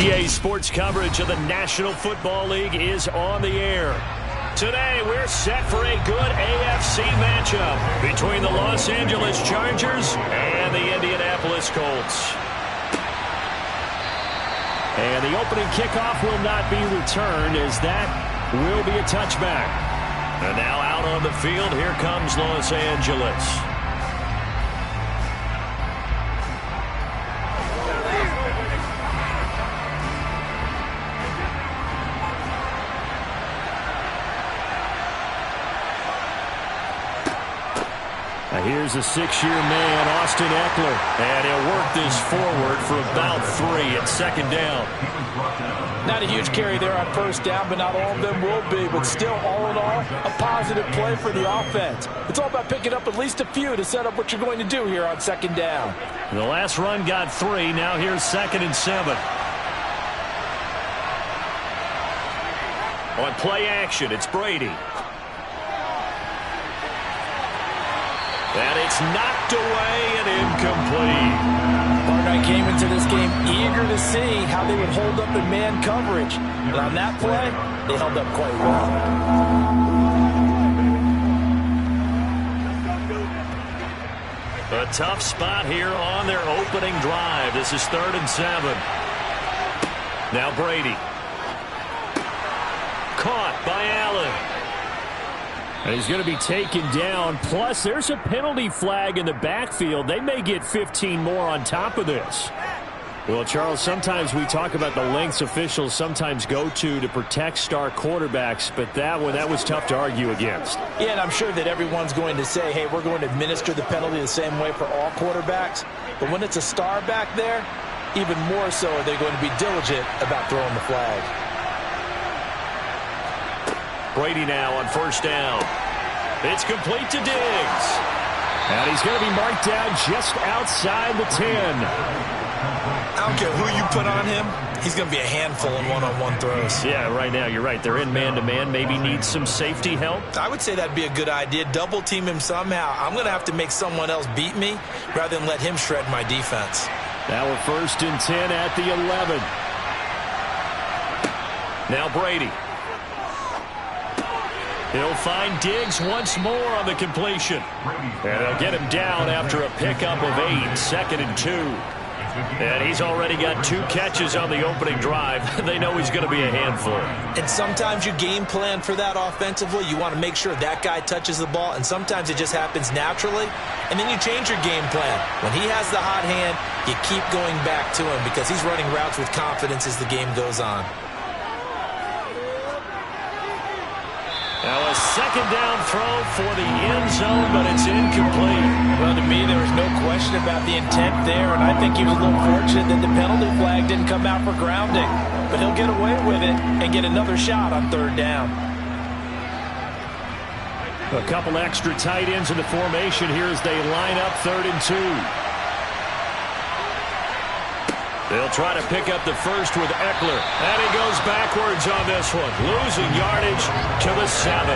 EA Sports coverage of the National Football League is on the air. Today, we're set for a good AFC matchup between the Los Angeles Chargers and the Indianapolis Colts. And the opening kickoff will not be returned, as that will be a touchback. And now out on the field, here comes Los Angeles. Here's a six-year man, Austin Eckler, and he'll work this forward for about 3 at second down. Not a huge carry there on first down, but not all of them will be. But still, all in all, a positive play for the offense. It's all about picking up at least a few to set up what you're going to do here on second down. The last run got 3. Now here's 2nd and 7. On play action, it's Brady. And it's knocked away and incomplete. Barnett came into this game eager to see how they would hold up in man coverage. And on that play, they held up quite well. A tough spot here on their opening drive. This is 3rd and 7. Now Brady. Caught by Allen. And he's going to be taken down. Plus, there's a penalty flag in the backfield. They may get 15 more on top of this. Well, Charles, sometimes we talk about the lengths officials sometimes go to protect star quarterbacks, but that was tough to argue against. Yeah, and I'm sure that everyone's going to say, hey, we're going to administer the penalty the same way for all quarterbacks. But when it's a star back there, even more so are they going to be diligent about throwing the flag. Brady now on first down. It's complete to Diggs. And he's going to be marked down just outside the 10. I don't care who you put on him. He's going to be a handful in one-on-one throws. Yeah, right now you're right. They're in man-to-man. Maybe needs some safety help. I would say that'd be a good idea. Double team him somehow. I'm going to have to make someone else beat me rather than let him shred my defense. Now we're 1st and 10 at the 11. Now Brady. He'll find Diggs once more on the completion. And they'll get him down after a pickup of 8, 2nd and 2. And he's already got 2 catches on the opening drive. They know he's going to be a handful. And sometimes you game plan for that offensively. You want to make sure that guy touches the ball. And sometimes it just happens naturally. And then you change your game plan. When he has the hot hand, you keep going back to him because he's running routes with confidence as the game goes on. Now a 2nd down throw for the end zone, but it's incomplete. Well, to me, there was no question about the intent there, and I think he was a little fortunate that the penalty flag didn't come out for grounding. But he'll get away with it and get another shot on 3rd down. A couple extra tight ends in the formation here as they line up 3rd and 2. They'll try to pick up the first with Eckler. And he goes backwards on this one. Losing yardage to the 7.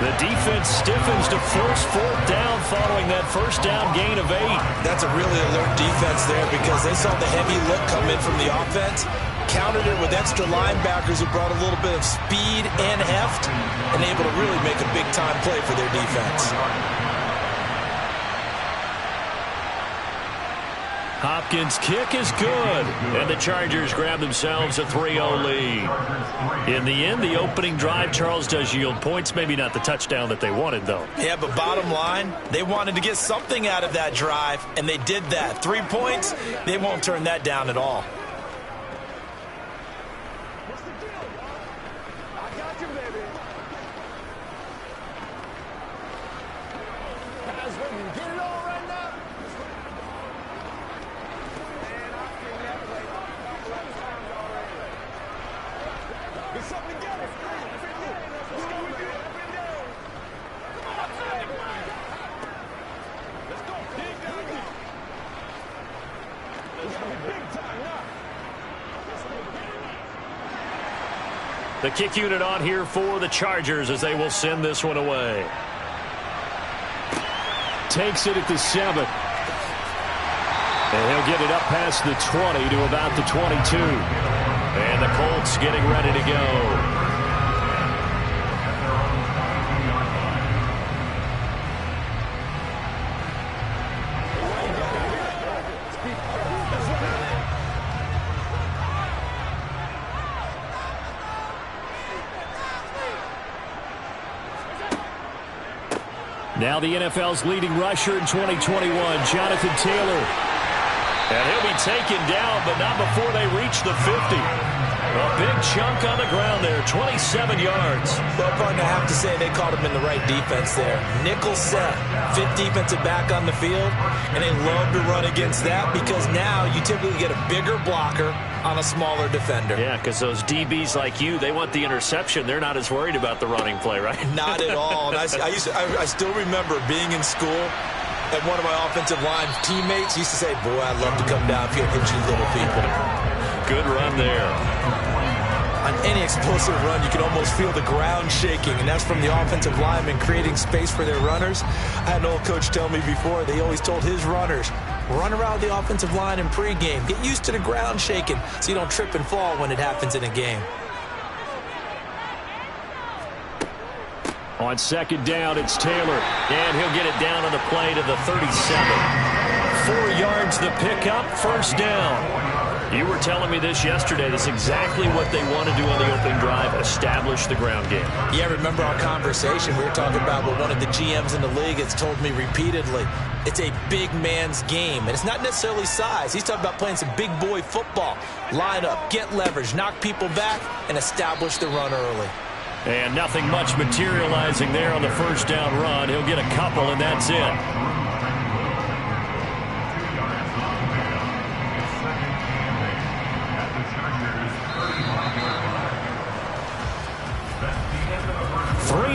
The defense stiffens to force 4th down following that first down gain of 8. That's a really alert defense there because they saw the heavy look come in from the offense. Countered it with extra linebackers who brought a little bit of speed and heft and able to really make a big-time play for their defense. Hopkins' kick is good, and the Chargers grab themselves a 3-0 lead. In the end, the opening drive, Charles, does yield points. Maybe not the touchdown that they wanted, though. Yeah, but bottom line, they wanted to get something out of that drive, and they did that. 3 points, they won't turn that down at all. The kick unit on here for the Chargers as they will send this one away. Takes it at the 7. And he'll get it up past the 20 to about the 22. And the Colts getting ready to go. Now the NFL's leading rusher in 2021, Jonathan Taylor. And he'll be taken down, but not before they reach the 50. A big chunk on the ground there, 27 yards. Well, partner, I have to say they caught him in the right defense there. Nickel set, fifth defensive back on the field, and they love to run against that because now you typically get a bigger blocker on a smaller defender. Yeah, because those DBs like you, they want the interception. They're not as worried about the running play, right? Not at all. And I still remember being in school, and one of my offensive line teammates used to say, boy, I'd love to come downfield and hit you little people. Good run there. On any explosive run, you can almost feel the ground shaking, and that's from the offensive linemen creating space for their runners. I had an old coach tell me before, they always told his runners, run around the offensive line in pregame. Get used to the ground shaking so you don't trip and fall when it happens in a game. On second down, it's Taylor, and he'll get it down on the play to the 37. 4 yards the pickup, first down. You were telling me this yesterday. That's exactly what they want to do on the opening drive, establish the ground game. Yeah, remember our conversation. We were talking about what one of the GMs in the league has told me repeatedly. It's a big man's game, and it's not necessarily size. He's talking about playing some big boy football. Line up, get leverage, knock people back, and establish the run early. And nothing much materializing there on the first down run. He'll get a couple, and that's it.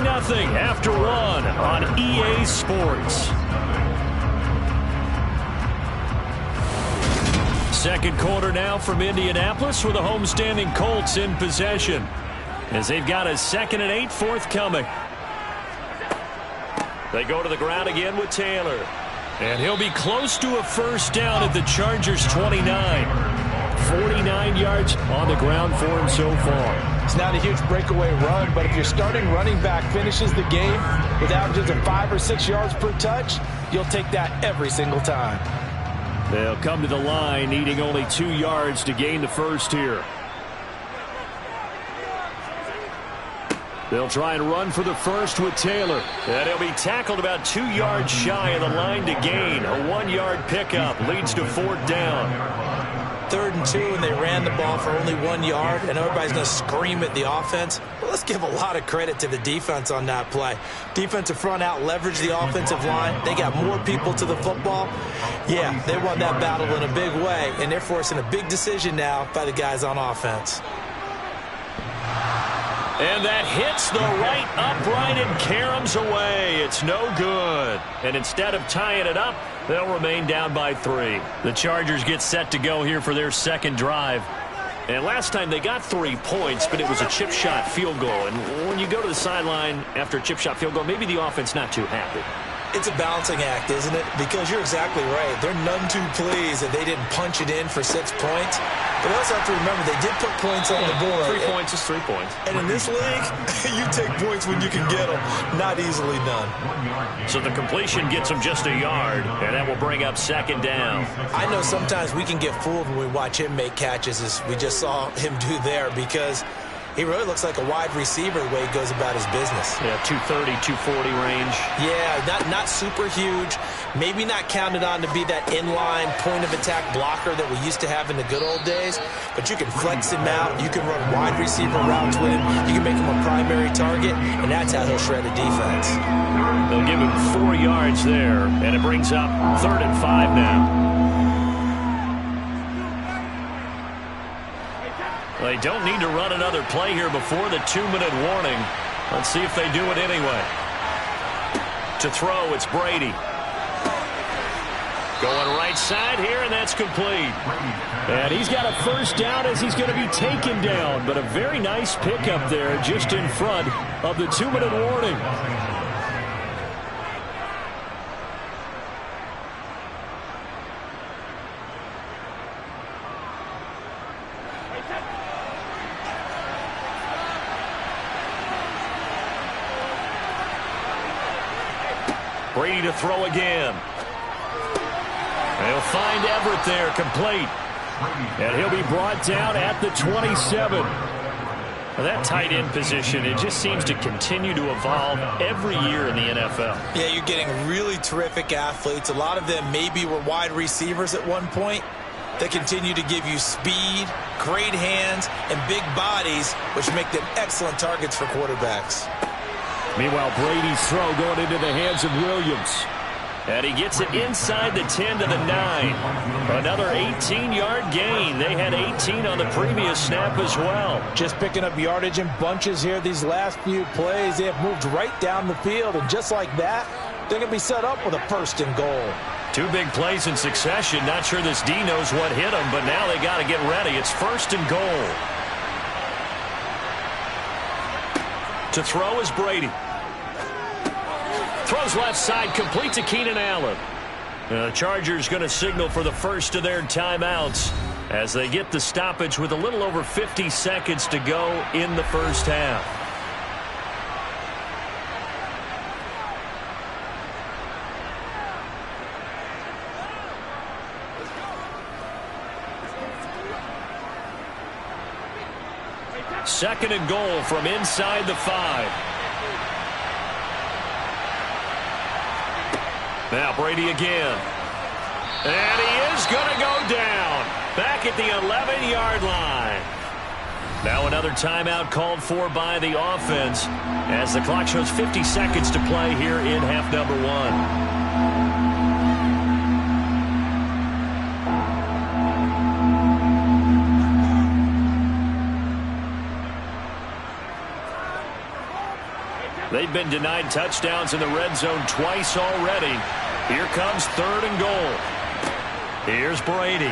Nothing after one on EA Sports. Second quarter now from Indianapolis with the homestanding Colts in possession as they've got a 2nd and 8 forthcoming. They go to the ground again with Taylor. And he'll be close to a first down at the Chargers' 29. 49 yards on the ground for him so far. It's not a huge breakaway run, but if your starting running back finishes the game with averages of 5 or 6 yards per touch, you'll take that every single time. They'll come to the line needing only 2 yards to gain the first here. They'll try and run for the first with Taylor. And he'll be tackled about 2 yards shy of the line to gain. A 1-yard pickup leads to 4th down. 3rd and 2, and they ran the ball for only 1 yard, and everybody's going to scream at the offense. Well, let's give a lot of credit to the defense on that play. Defensive front out leveraged the offensive line. They got more people to the football. Yeah, they won that battle in a big way, and they're forcing a big decision now by the guys on offense. And that hits the right upright and caroms away. It's no good. And instead of tying it up, they'll remain down by 3. The Chargers get set to go here for their second drive. And last time they got 3 points, but it was a chip shot field goal. And when you go to the sideline after a chip shot field goal, maybe the offense not too happy. It's a balancing act, isn't it? Because you're exactly right. They're none too pleased that they didn't punch it in for 6 points. But they also have to remember they did put points on the board. 3 points is 3 points. And in this league, you take points when you can get them. Not easily done. So the completion gets them just a yard, and that will bring up 2nd down. I know sometimes we can get fooled when we watch him make catches, as we just saw him do there, because he really looks like a wide receiver the way he goes about his business. Yeah, 230, 240 range. Yeah, not super huge. Maybe not counted on to be that inline point-of-attack blocker that we used to have in the good old days. But you can flex him out. You can run wide receiver routes with him. You can make him a primary target, and that's how he'll shred a defense. They'll give him 4 yards there, and it brings up 3rd and 5 now. They don't need to run another play here before the 2-minute warning. Let's see if they do it anyway. To throw, it's Brady. Going right side here, and that's complete. And he's got a first down as he's going to be taken down. But a very nice pickup there just in front of the 2-minute warning. Brady to throw again. They'll find Everett there, complete. And he'll be brought down at the 27. Well, that tight end position, it just seems to continue to evolve every year in the NFL. Yeah, you're getting really terrific athletes. A lot of them maybe were wide receivers at one point. They continue to give you speed, great hands, and big bodies, which make them excellent targets for quarterbacks. Meanwhile, Brady's throw going into the hands of Williams. And he gets it inside the 10 to the 9. Another 18-yard gain. They had 18 on the previous snap as well. Just picking up yardage in bunches here these last few plays. They have moved right down the field, and just like that, they're going to be set up with a first and goal. 2 big plays in succession. Not sure this D knows what hit him, but now they got to get ready. It's first and goal. To throw is Brady. Throws left side, complete to Keenan Allen. The Chargers going to signal for the first of their timeouts as they get the stoppage with a little over 50 seconds to go in the first half. Second and goal from inside the 5. Now Brady again. And he is going to go down. Back at the 11-yard line. Now another timeout called for by the offense as the clock shows 50 seconds to play here in half number 1. They've been denied touchdowns in the red zone twice already. Here comes third and goal. Here's Brady.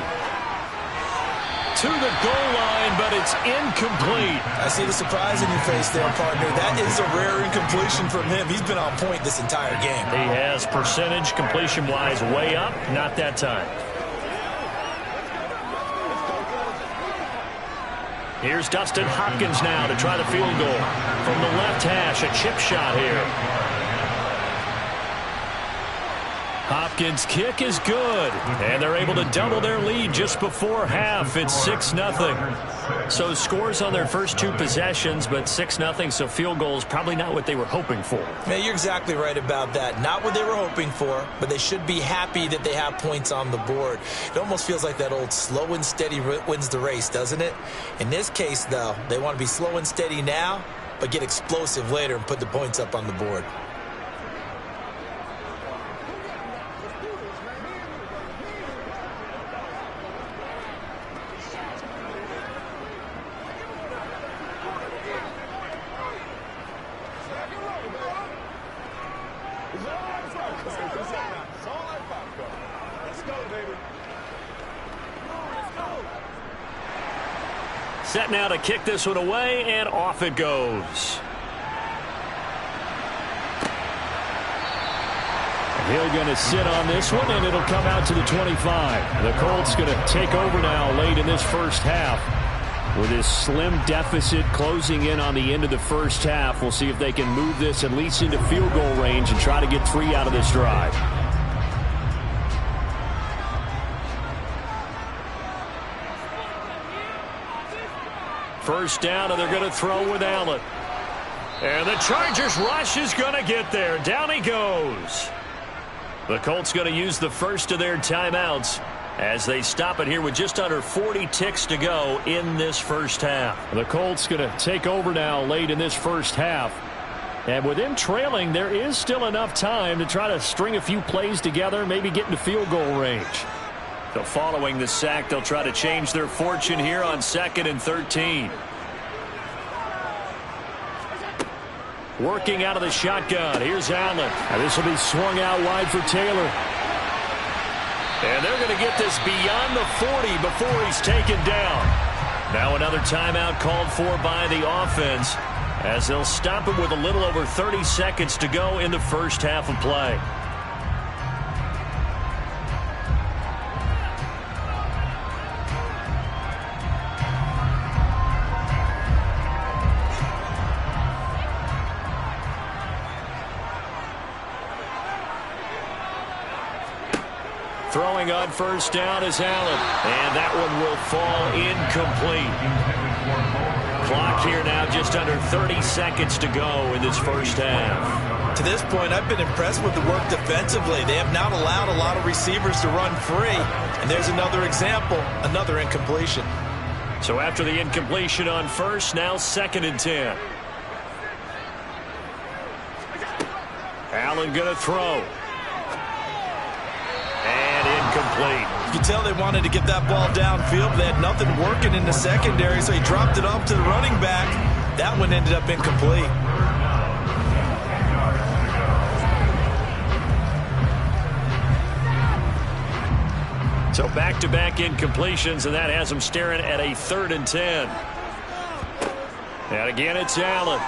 To the goal line, but it's incomplete. I see the surprise in your face there, partner. That is a rare incompletion from him. He's been on point this entire game. He has percentage completion-wise way up. Not that time. Here's Dustin Hopkins now to try the field goal. From the left hash, a chip shot here. Hopkins' kick is good. And they're able to double their lead just before half. It's 6-0. So scores on their first 2 possessions, but 6-0, so field goals probably not what they were hoping for. Yeah, you're exactly right about that. Not what they were hoping for, but they should be happy that they have points on the board. It almost feels like that old slow and steady wins the race, doesn't it? In this case, though, they want to be slow and steady now, but get explosive later and put the points up on the board. Set now to kick this one away, and off it goes. He'll going to sit on this one, and it'll come out to the 25. The Colts going to take over now late in this first half. With this slim deficit closing in on the end of the first half, we'll see if they can move this at least into field goal range and try to get 3 out of this drive. First down, and they're going to throw with Allen. And the Chargers rush is going to get there. Down he goes. The Colts going to use the first of their timeouts as they stop it here with just under 40 ticks to go in this first half. The Colts going to take over now late in this first half. And with them trailing, there is still enough time to try to string a few plays together, maybe get into field goal range. So following the sack, they'll try to change their fortune here on 2nd and 13. Working out of the shotgun. Here's Allen. And this will be swung out wide for Taylor. And they're going to get this beyond the 40 before he's taken down. Now another timeout called for by the offense as they'll stop him with a little over 30 seconds to go in the first half of play. Throwing on first down is Allen. And that one will fall incomplete. Clock here now just under 30 seconds to go in this first half. To this point, I've been impressed with the work defensively. They have not allowed a lot of receivers to run free. And there's another example, another incompletion. So after the incompletion on first, now 2nd and 10. Allen going to throw. And incomplete. You can tell they wanted to get that ball downfield, but they had nothing working in the secondary, so he dropped it off to the running back. That one ended up incomplete. So back-to-back incompletions, and that has them staring at a 3rd and 10. And again, it's Allen.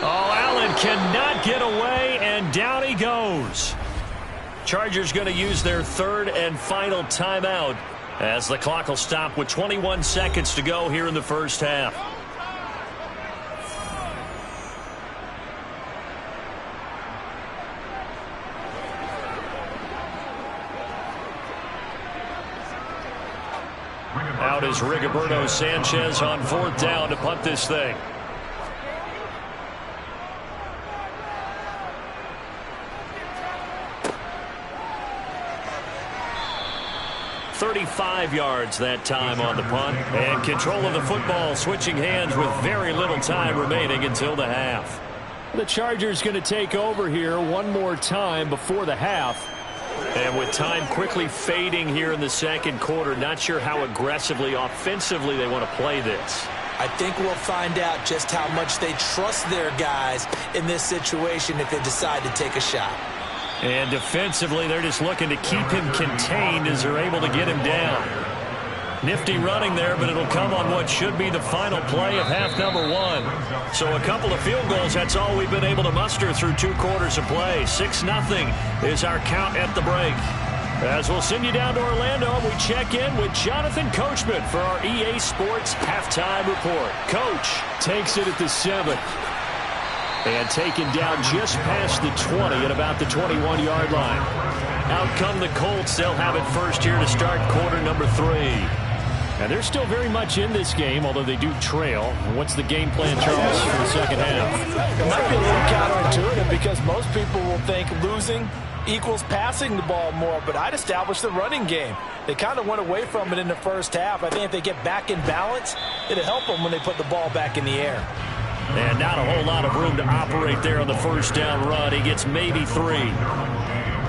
Oh, Allen cannot get away, and down he goes. Chargers going to use their 3rd and final timeout as the clock will stop with 21 seconds to go here in the first half. Out is Rigoberto Sanchez on 4th down to punt this thing. 35 yards that time on the punt. And control of the football switching hands with very little time remaining until the half. The Chargers going to take over here one more time before the half. And with time quickly fading here in the second quarter, not sure how aggressively, offensively they want to play this. I think we'll find out just how much they trust their guys in this situation if they decide to take a shot. And defensively, they're just looking to keep him contained as they're able to get him down. Nifty running there, but it'll come on what should be the final play of half number 1. So a couple of field goals, that's all we've been able to muster through 2 quarters of play. 6-0 is our count at the break. As we'll send you down to Orlando, we check in with Jonathan Coachman for our EA Sports Halftime Report. Coach takes it at the 7th. And taken down just past the 20 at about the 21-yard line. Out come the Colts. They'll have it first here to start quarter number 3. And they're still very much in this game, although they do trail. What's the game plan, Charles, for the second half? It might be a little counterintuitive because most people will think losing equals passing the ball more, but I'd establish the running game. They kind of went away from it in the first half. I think if they get back in balance, it'll help them when they put the ball back in the air. And not a whole lot of room to operate there on the first down run. He gets maybe 3.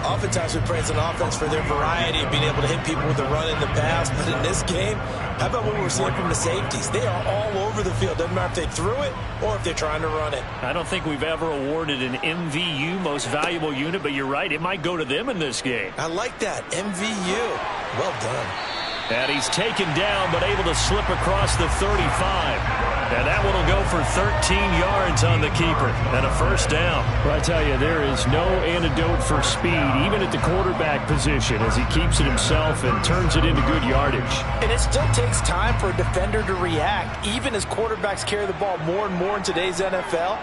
Oftentimes we praise an offense for their variety of being able to hit people with the run and the pass, but in this game, how about what we're seeing from the safeties? They are all over the field. Doesn't matter if they threw it or if they're trying to run it. I don't think we've ever awarded an MVU, most valuable unit, but you're right, it might go to them in this game. I like that, MVU. Well done. And he's taken down, but able to slip across the 35. And that one will go for 13 yards on the keeper and a first down. Well, I tell you, there is no antidote for speed, even at the quarterback position, as he keeps it himself and turns it into good yardage. And it still takes time for a defender to react, even as quarterbacks carry the ball more and more in today's NFL.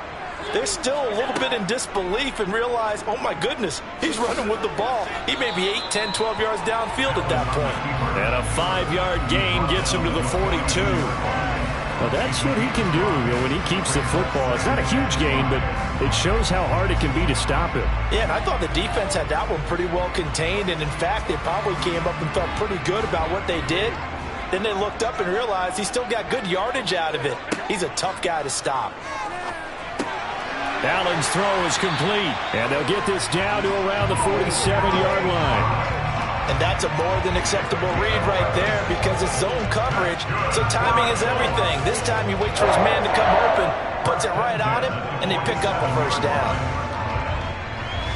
They're still a little bit in disbelief and realize, oh my goodness, he's running with the ball. He may be 8, 10, 12 yards downfield at that point. And a 5-yard gain gets him to the 42. Well, that's what he can do, when he keeps the football. It's not a huge gain, but it shows how hard it can be to stop him. Yeah, and I thought the defense had that one pretty well contained, and in fact, they probably came up and felt pretty good about what they did. Then they looked up and realized he still got good yardage out of it. He's a tough guy to stop. Allen's throw is complete, and they'll get this down to around the 47-yard line. And that's a more than acceptable read right there because it's zone coverage, so timing is everything. This time he waits for his man to come open, puts it right on him, and they pick up a first down.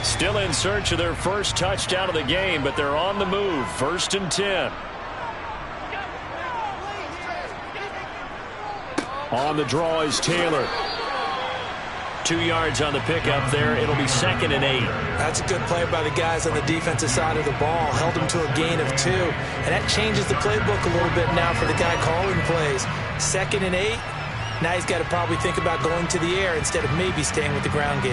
Still in search of their first touchdown of the game, but they're on the move. 1st and 10. On the draw is Taylor. 2 yards on the pickup there. It'll be 2nd and 8. That's a good play by the guys on the defensive side of the ball. Held them to a gain of 2. And that changes the playbook a little bit now for the guy calling plays. 2nd and 8. Now he's got to probably think about going to the air instead of maybe staying with the ground game.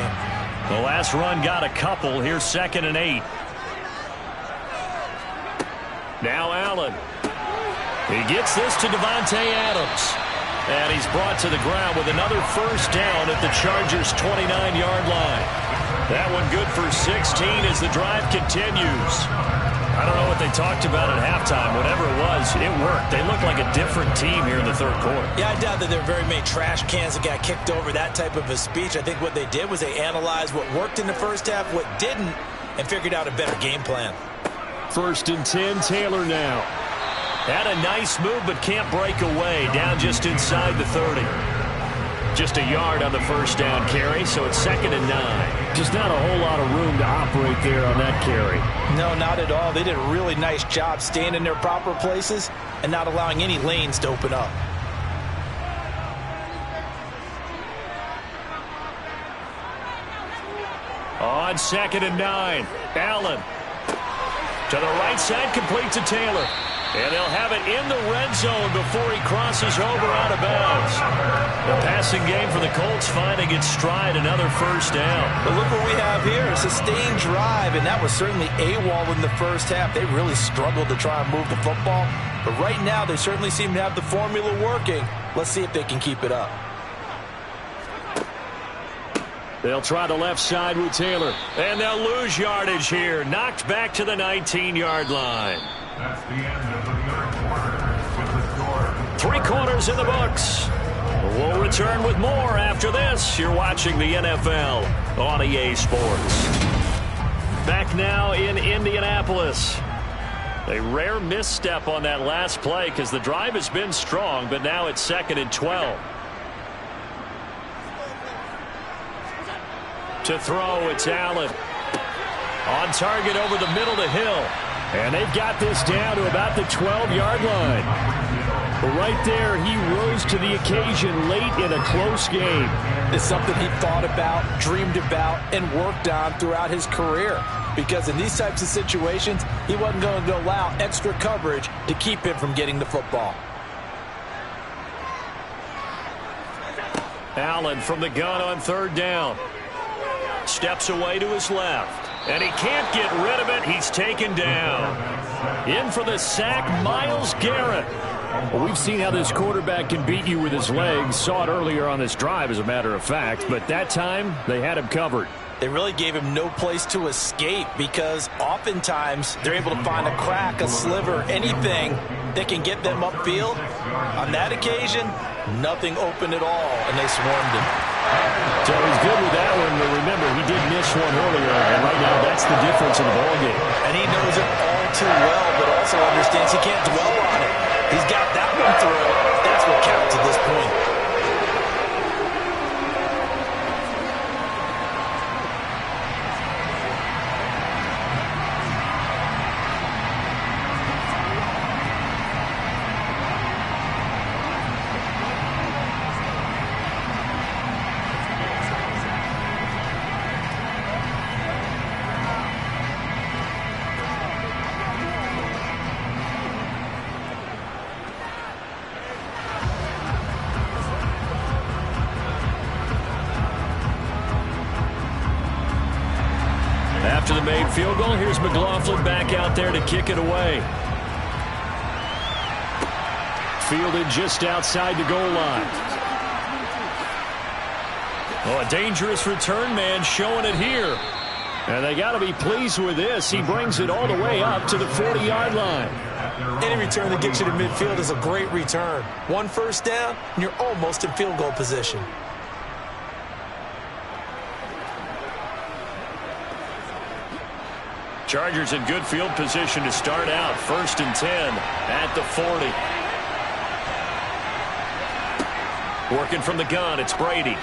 The last run got a couple. Here's 2nd and 8. Now Allen. He gets this to Davante Adams. And he's brought to the ground with another first down at the Chargers' 29-yard line. That one good for 16 as the drive continues. I don't know what they talked about at halftime. Whatever it was, it worked. They look like a different team here in the third quarter. Yeah, I doubt that there are very many trash cans that got kicked over that type of a speech. I think what they did was they analyzed what worked in the first half, what didn't, and figured out a better game plan. 1st and 10, Taylor now. Had a nice move, but can't break away. Down just inside the 30. Just a yard on the first down carry, so it's 2nd and 9. Just not a whole lot of room to operate there on that carry. No, not at all. They did a really nice job staying in their proper places and not allowing any lanes to open up. On 2nd and 9, Allen. To the right side, complete to Taylor. And they'll have it in the red zone before he crosses over out of bounds. The passing game for the Colts finding its stride, another first down. But look what we have here, a sustained drive, and that was certainly AWOL in the first half. They really struggled to try and move the football. But right now, they certainly seem to have the formula working. Let's see if they can keep it up. They'll try the left side with Taylor. And they'll lose yardage here. Knocked back to the 19-yard line. That's the end of the third quarter with the score. 3 quarters in the books. We'll return with more after this. You're watching the NFL on EA Sports. Back now in Indianapolis. A rare misstep on that last play because the drive has been strong, but now it's 2nd and 12. To throw, it's Allen. On target over the middle to Hill. And they've got this down to about the 12-yard line. But right there, he rose to the occasion late in a close game. It's something he thought about, dreamed about, and worked on throughout his career. Because in these types of situations, he wasn't going to allow extra coverage to keep him from getting the football. Allen from the gun on 3rd down. Steps away to his left. And he can't get rid of it. He's taken down. In for the sack, Myles Garrett. Well, we've seen how this quarterback can beat you with his legs. Saw it earlier on this drive, as a matter of fact. But that time, they had him covered. They really gave him no place to escape because oftentimes they're able to find a crack, a sliver, anything that can get them upfield. On that occasion, nothing open at all, and they swarmed him. So he's good with that one, but remember, he did miss one earlier, and right now that's the difference in the ballgame. And he knows it all too well, but also understands he can't dwell on it. He's got that one through. That's what counts at this point. After the made field goal, here's McLaughlin back out there to kick it away. Fielded just outside the goal line. Oh, a dangerous return man showing it here. And they got to be pleased with this. He brings it all the way up to the 40-yard line. Any return that gets you to midfield is a great return. 1 first down, and you're almost in field goal position. Chargers in good field position to start out. 1st and 10 at the 40. Working from the gun, it's Brady.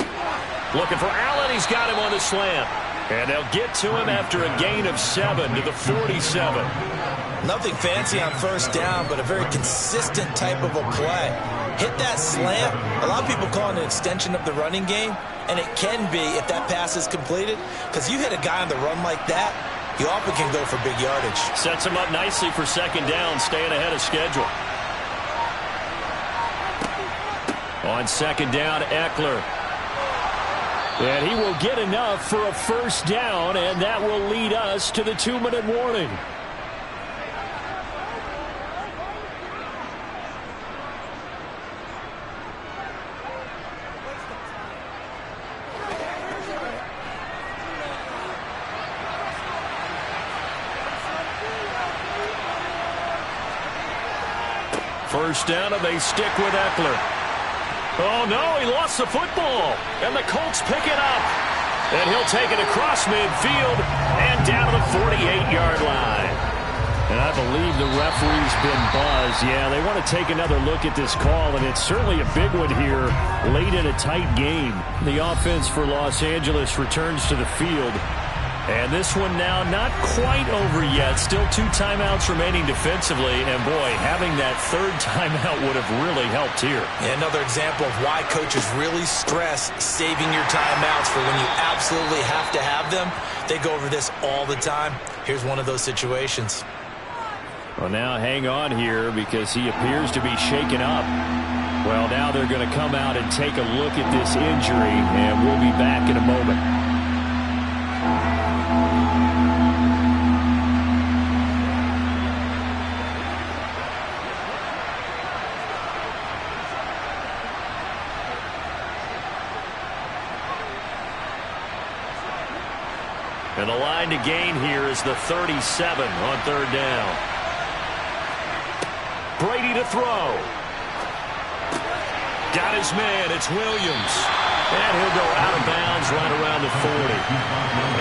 Looking for Allen, he's got him on the slant. And they'll get to him after a gain of 7 to the 47. Nothing fancy on first down, but a very consistent type of a play. Hit that slant. A lot of people call it an extension of the running game, and it can be if that pass is completed, because you hit a guy on the run like that, you often can go for big yardage. Sets him up nicely for 2nd down, staying ahead of schedule. On 2nd down, Eckler. And he will get enough for a first down, and that will lead us to the 2-minute warning. First down, and they stick with Eckler. Oh, no, he lost the football. And the Colts pick it up. And he'll take it across midfield and down to the 48-yard line. And I believe the referee's been buzzed. Yeah, they want to take another look at this call, and it's certainly a big one here late in a tight game. The offense for Los Angeles returns to the field. And this one now not quite over yet. Still 2 timeouts remaining defensively. And, boy, having that third timeout would have really helped here. Yeah, another example of why coaches really stress saving your timeouts for when you absolutely have to have them. They go over this all the time. Here's one of those situations. Well, now hang on here because he appears to be shaken up. Well, now they're going to come out and take a look at this injury, and we'll be back in a moment. And the line to gain here is the 37 on third down. Brady to throw. Got his man. It's Williams. And he'll go out of bounds right around the 40.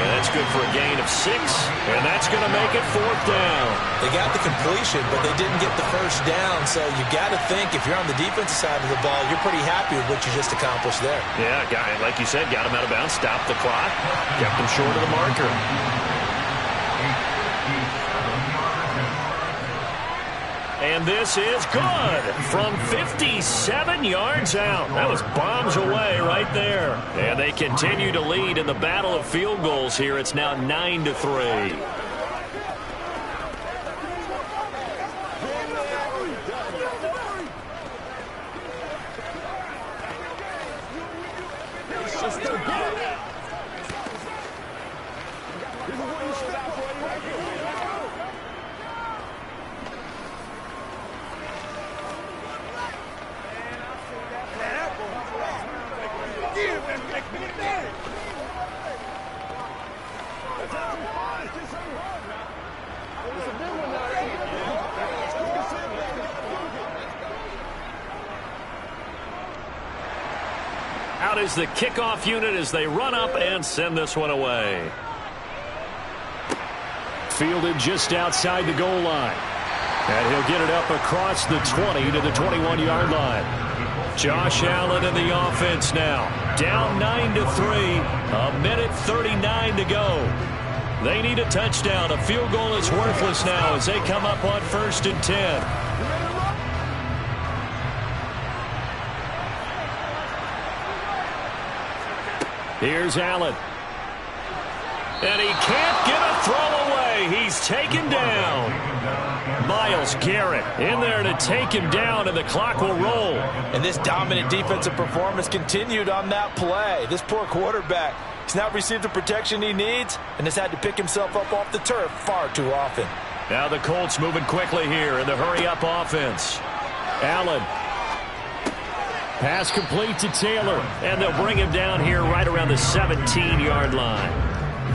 And that's good for a gain of 6. And that's going to make it fourth down. They got the completion, but they didn't get the first down. So you got to think if you're on the defensive side of the ball, you're pretty happy with what you just accomplished there. Yeah, like you said, got him out of bounds, stopped the clock, kept him short of the marker. And this is good from 57 yards out. That was bombs away right there. And they continue to lead in the battle of field goals here. It's now 9-3. Out is the kickoff unit as they run up and send this one away. Fielded just outside the goal line. And he'll get it up across the 20 to the 21-yard line. Josh Allen in the offense now. Down 9-3. 1:39 to go. They need a touchdown. A field goal is worthless now as they come up on 1st and 10. Here's Allen. And he can't get a throw away. He's taken down. Myles Garrett in there to take him down, and the clock will roll. And this dominant defensive performance continued on that play. This poor quarterback has not received the protection he needs and has had to pick himself up off the turf far too often. Now the Colts moving quickly here in the hurry-up offense. Allen. Pass complete to Taylor, and they'll bring him down here right around the 17-yard line.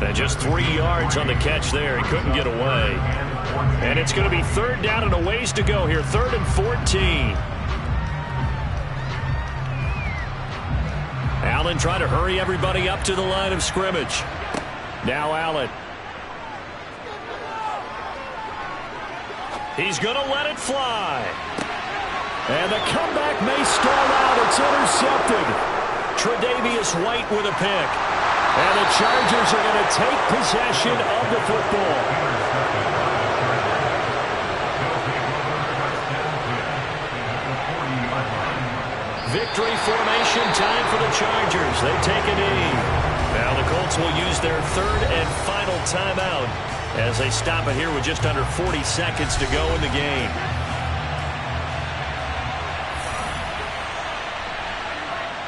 And just 3 yards on the catch there. He couldn't get away. And it's going to be third down and a ways to go here. 3rd and 14. Allen trying to hurry everybody up to the line of scrimmage. Now Allen. He's going to let it fly. And the comeback may stall out. It's intercepted. Tre'Davious White with a pick. And the Chargers are going to take possession of the football. Victory formation time for the Chargers. They take a knee. Now the Colts will use their 3rd and final timeout as they stop it here with just under 40 seconds to go in the game.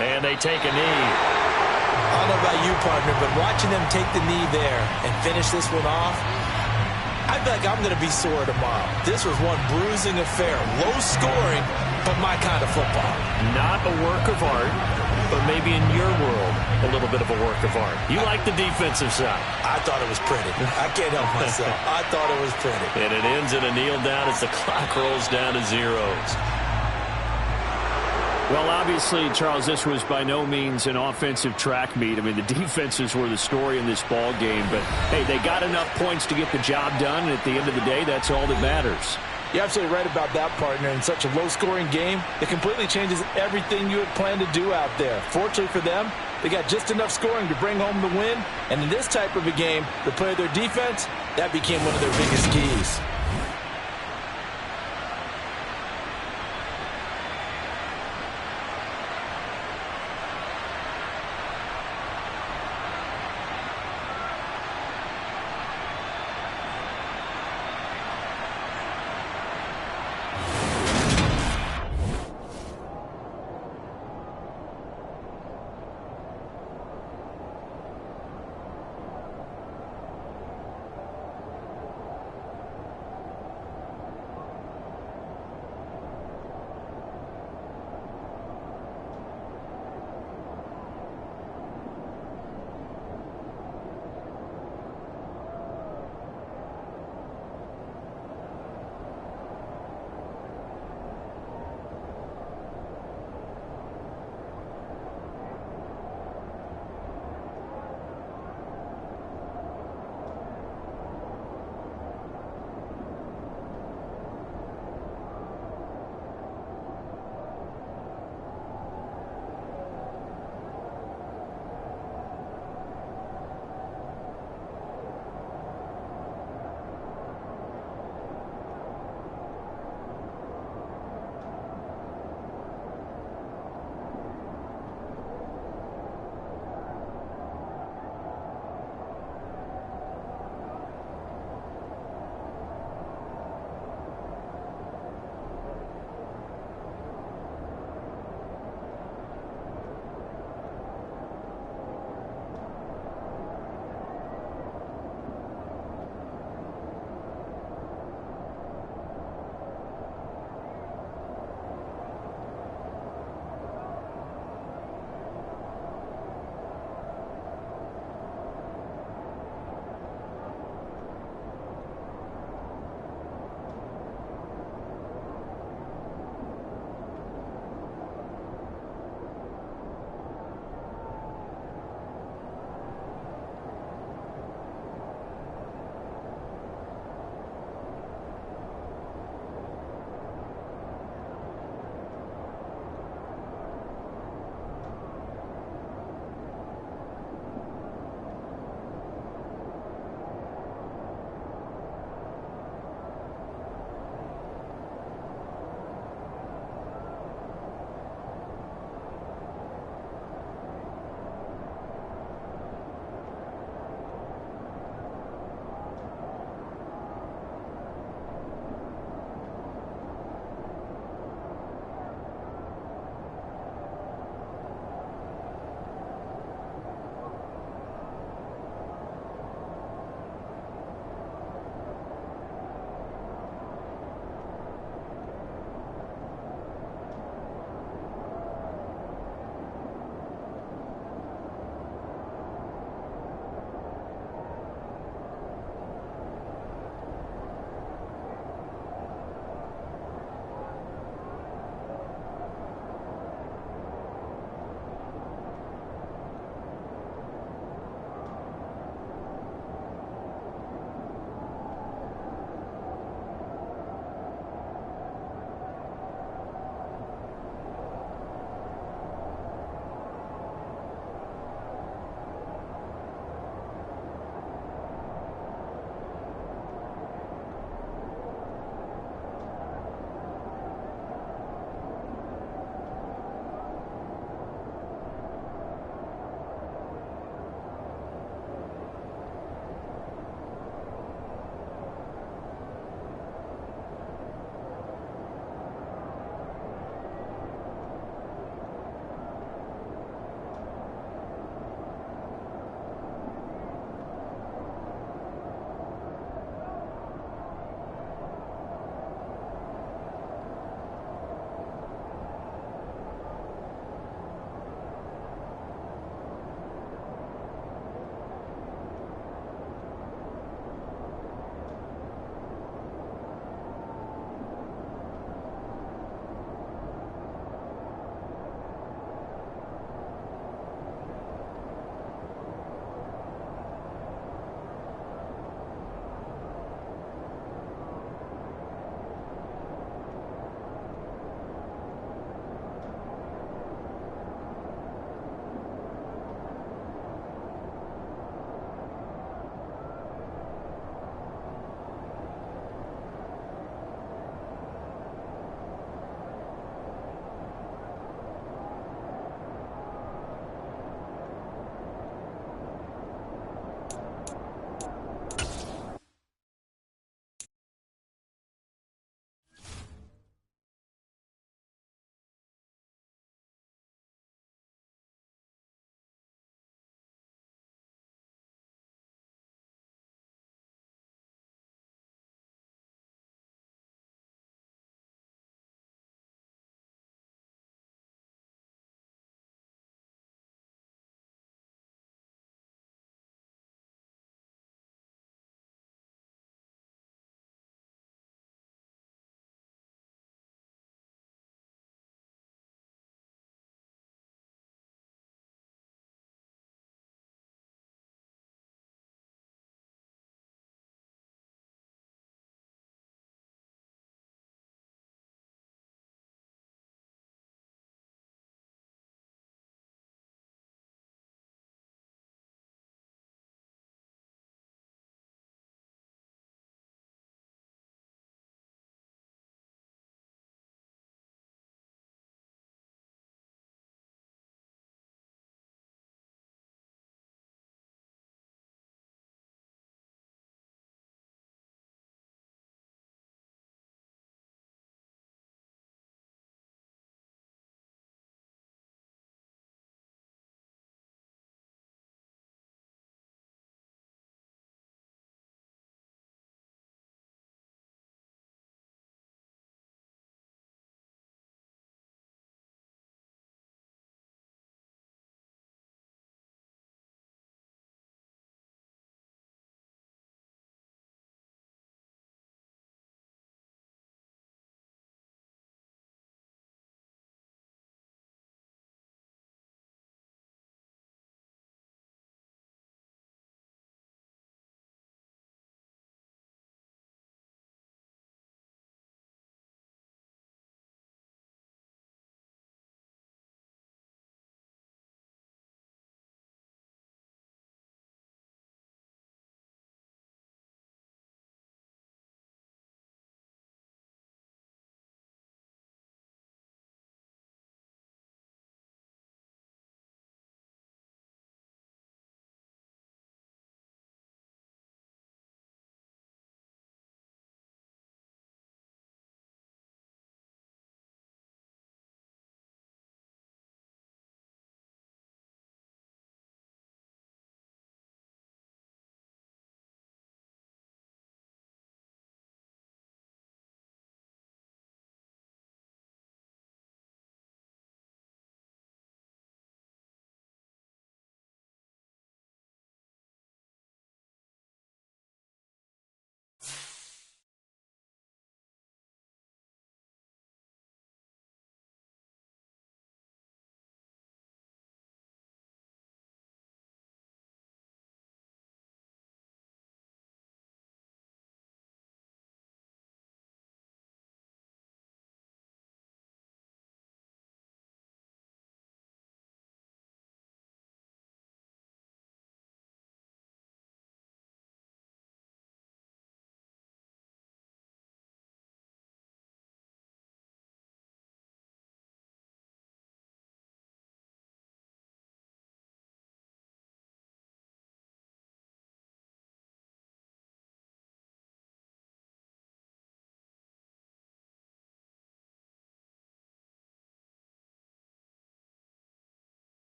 And they take a knee. I don't know about you, partner, but watching them take the knee there and finish this one off, I feel like I'm going to be sore tomorrow. This was one bruising affair. Low scoring, but my kind of football. Not a work of art. Or maybe in your world, a little bit of a work of art. You like the defensive side. I thought it was pretty. I can't help myself. I thought it was pretty. And it ends in a kneel down as the clock rolls down to zeros. Well, obviously, Charles, this was by no means an offensive track meet. I mean, the defenses were the story in this ball game. But, hey, they got enough points to get the job done. And at the end of the day, that's all that matters. You're absolutely right about that, partner. In such a low-scoring game, it completely changes everything you had planned to do out there. Fortunately for them, they got just enough scoring to bring home the win. And in this type of a game, to play their defense, that became one of their biggest keys.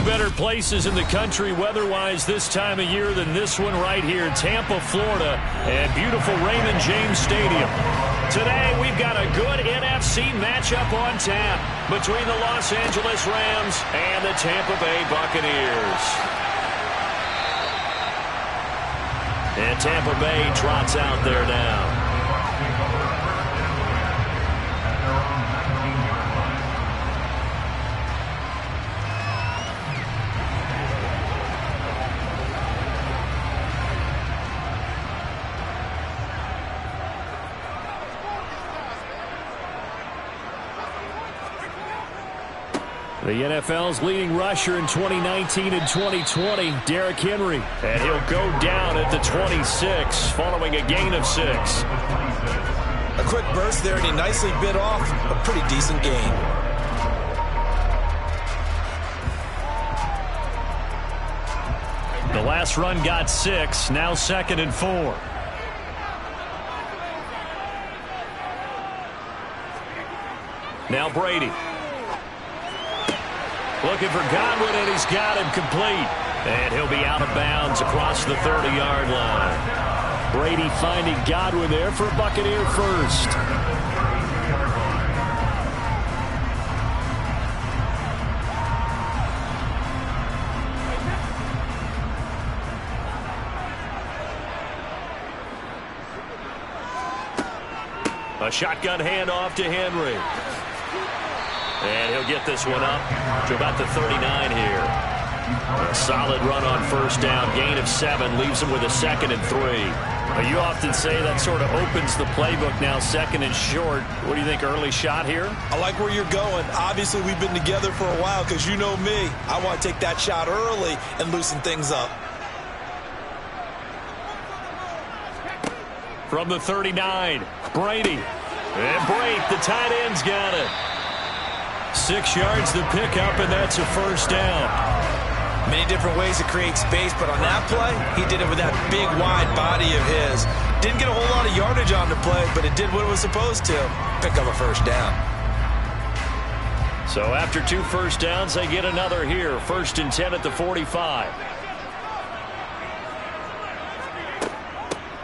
better places in the country weather-wise this time of year than this one right here, Tampa, Florida, and beautiful Raymond James Stadium. Today, we've got a good NFC matchup on tap between the Los Angeles Rams and the Tampa Bay Buccaneers. And Tampa Bay trots out there now. The NFL's leading rusher in 2019 and 2020, Derrick Henry. And he'll go down at the 26, following a gain of 6. A quick burst there, and he nicely bit off a pretty decent gain. The last run got 6, now 2nd and 4. Now Brady. Looking for Godwin, and he's got him complete. And he'll be out of bounds across the 30-yard line. Brady finding Godwin there for a Buccaneer first. A shotgun handoff to Henry. And he'll get this one up to about the 39 here. A solid run on first down. Gain of 7 leaves him with a 2nd and 3. You often say that sort of opens the playbook now, 2nd and short. What do you think, early shot here? I like where you're going. Obviously, we've been together for a while because you know me. I want to take that shot early and loosen things up. From the 39, Brady. And Brate, the tight end's got it. 6 yards to pick up, and that's a first down. Many different ways to create space, but on that play, he did it with that big, wide body of his. Didn't get a whole lot of yardage on the play, but it did what it was supposed to. Pick up a first down. So after 2 first downs, they get another here. 1st and 10 at the 45.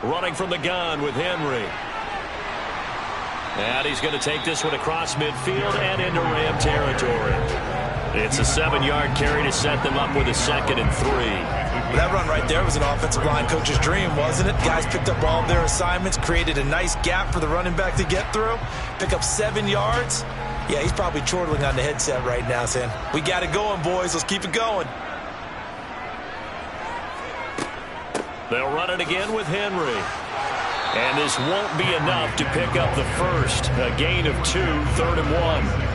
Running from the gun with Henry. And he's going to take this one across midfield and into Ram territory. It's a 7-yard carry to set them up with a 2nd and 3. Well, that run right there was an offensive line coach's dream, wasn't it? Guys picked up all of their assignments, created a nice gap for the running back to get through. Pick up 7 yards. Yeah, he's probably chortling on the headset right now saying, we got it going, boys. Let's keep it going. They'll run it again with Henry. And this won't be enough to pick up the first. A gain of 2, 3rd and 1.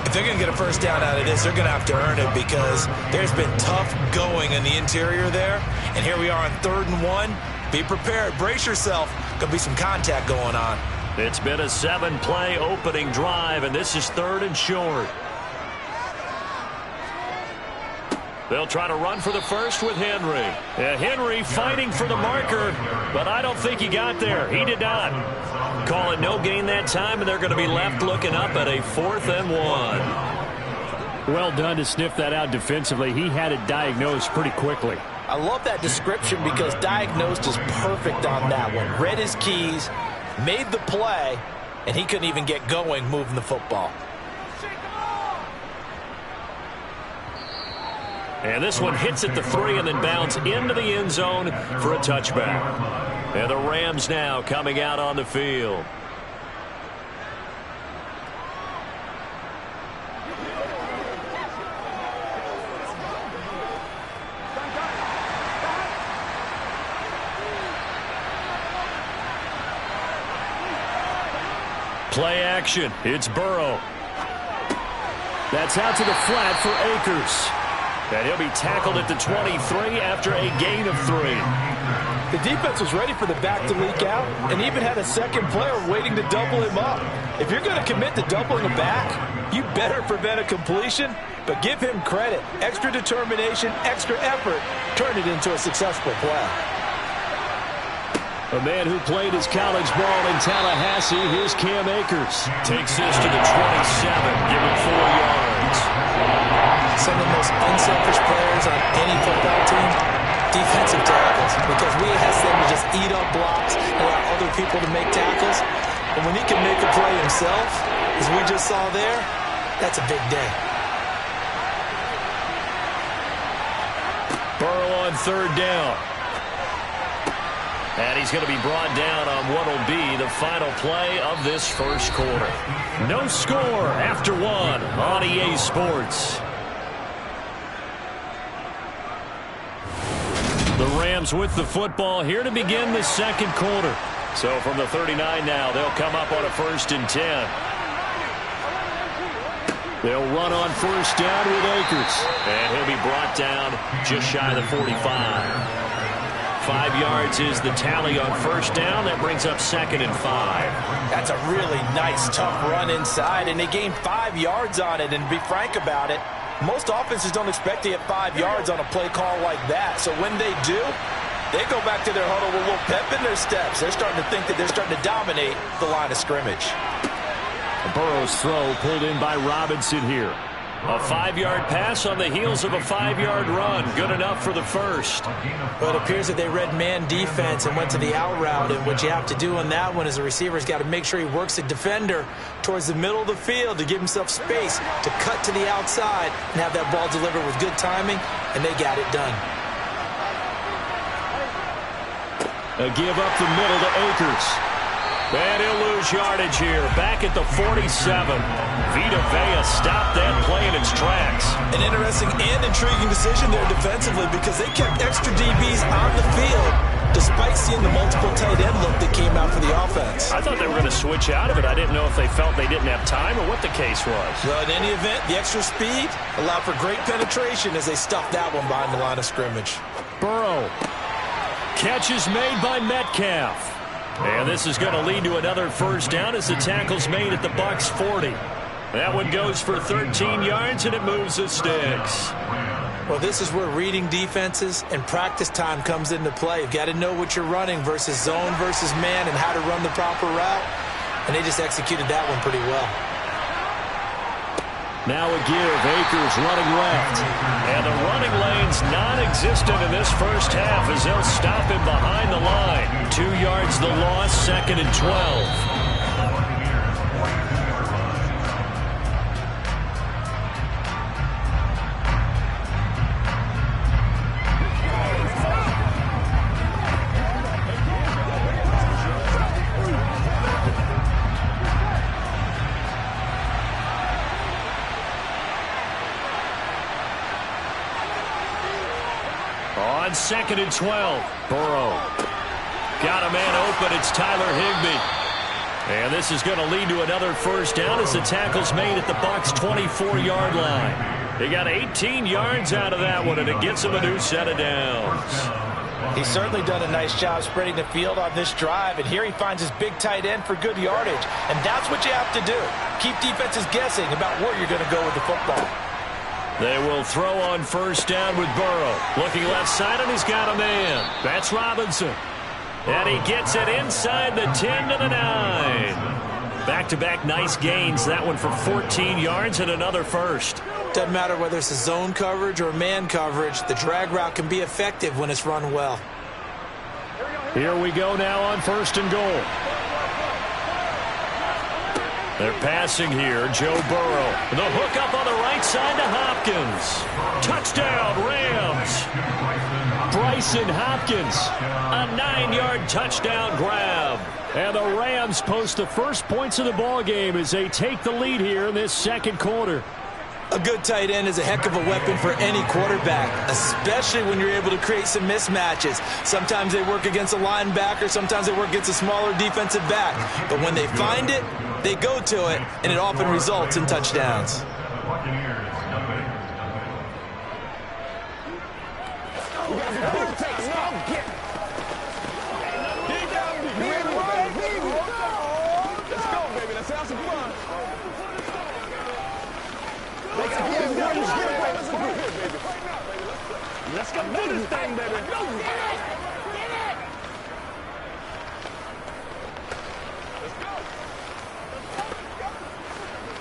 If they're going to get a first down out of this, they're going to have to earn it because there's been tough going in the interior there. And here we are on 3rd and 1. Be prepared. Brace yourself. Going to be some contact going on. It's been a 7-play opening drive, and this is 3rd and short. They'll try to run for the first with Henry. Henry fighting for the marker, but I don't think he got there. He did not. Call it no gain that time, and they're going to be left looking up at a 4th and 1. Well done to sniff that out defensively. He had it diagnosed pretty quickly. I love that description because diagnosed is perfect on that one. Read his keys, made the play, and he couldn't even get going moving the football. And this one hits at the 3 and then bounds into the end zone for a touchback. And the Rams now coming out on the field. Play action. It's Burrow. That's out to the flat for Akers. And he'll be tackled at the 23 after a gain of 3. The defense was ready for the back to leak out and even had a second player waiting to double him up. If you're going to commit to doubling a back, you better prevent a completion, but give him credit. Extra determination, extra effort, turn it into a successful play. A man who played his college ball in Tallahassee, here's Cam Akers. Takes this to the 27, giving 4 yards. Some of the most most unselfish players on any football team? Defensive tackles, because we ask them to just eat up blocks and allow other people to make tackles. And when he can make a play himself, as we just saw there, that's a big day. Burrow on third down. And he's going to be brought down on what will be the final play of this first quarter. No score after one on EA Sports. The Rams with the football here to begin the second quarter. So from the 39 now, they'll come up on a 1st and 10. They'll run on first down with Akers. And he'll be brought down just shy of the 45. 5 yards is the tally on first down. That brings up 2nd and 5. That's a really nice, tough run inside, and they gained 5 yards on it. And to be frank about it, most offenses don't expect to get 5 yards on a play call like that. So when they do, they go back to their huddle with a little pep in their steps. They're starting to think that they're starting to dominate the line of scrimmage. Burrow's throw pulled in by Robinson here. A 5-yard pass on the heels of a 5-yard run. Good enough for the first. Well, it appears that they read man defense and went to the out route. And what you have to do on that one is the receiver's got to make sure he works the defender towards the middle of the field to give himself space to cut to the outside and have that ball delivered with good timing, and they got it done. A give up the middle to Akers. And he'll lose yardage here. Back at the 47. Vita Vea stopped that play in its tracks. An interesting and intriguing decision there defensively, because they kept extra DBs on the field despite seeing the multiple tight end look that came out for the offense. I thought they were going to switch out of it. I didn't know if they felt they didn't have time or what the case was. Well, in any event, the extra speed allowed for great penetration as they stuffed that one behind the line of scrimmage. Burrow. Catch is made by Metcalf. And this is going to lead to another first down as the tackle's made at the Bucs 40. That one goes for 13 yards, and it moves the sticks. Well, this is where reading defenses and practice time comes into play. You've got to know what you're running versus zone versus man and how to run the proper route. And they just executed that one pretty well. Now a give. Akers running left. And the running lane's non-existent in this first half as they'll stop him behind the line. 2 yards the loss, 2nd and 12. On 2nd and 12, Burrow. Got a man open. It's Tyler Higbee. And this is going to lead to another first down as the tackle's made at the Bucs 24-yard line. They got 18 yards out of that one, and it gets them a new set of downs. He's certainly done a nice job spreading the field on this drive, and here he finds his big tight end for good yardage. And that's what you have to do. Keep defenses guessing about where you're going to go with the football. They will throw on first down with Burrow. Looking left side, and he's got a man. That's Robinson. And he gets it inside the 10 to the 9. Back-to-back nice gains. That one for 14 yards and another first. Doesn't matter whether it's a zone coverage or man coverage. The drag route can be effective when it's run well. Here we go now on 1st and goal. They're passing here. Joe Burrow. The hook up on the right side to Hopkins. Touchdown, Rams. Bryson Hopkins. A 9-yard touchdown grab. And the Rams post the first points of the ball game as they take the lead here in this second quarter. A good tight end is a heck of a weapon for any quarterback, especially when you're able to create some mismatches. Sometimes they work against a linebacker, sometimes they work against a smaller defensive back. But when they find it, they go to it, and it often results in touchdowns. Let's go do this thing, baby.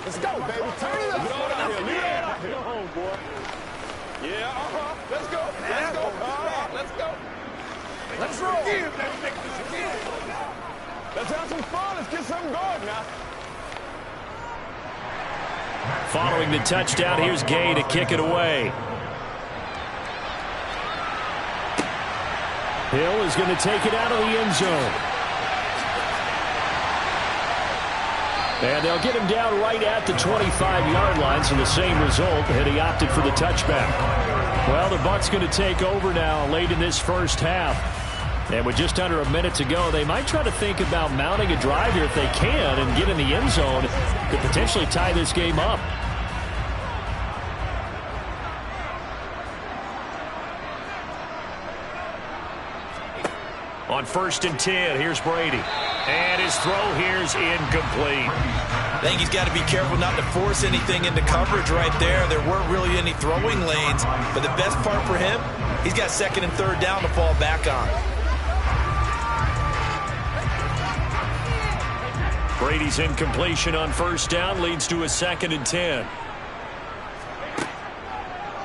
Let's go, baby. Turn it up. Go down here. Leave it out here. Go home, boy. Yeah, let's go. Let's go. Let's go. Let's roll. Let's have some fun. Let's get something going now. Following the touchdown, here's Gay to kick it away. Hill is going to take it out of the end zone. And they'll get him down right at the 25-yard line, so the same result, and he opted for the touchback. Well, the Bucs going to take over now late in this first half. And with just under a minute to go, they might try to think about mounting a drive here if they can and get in the end zone. Could potentially tie this game up. On 1st and 10, here's Brady. And his throw here's incomplete. I think he's got to be careful not to force anything into coverage right there. There weren't really any throwing lanes. But the best part for him, he's got 2nd and 3rd down to fall back on. Brady's incompletion on 1st down leads to a 2nd and 10.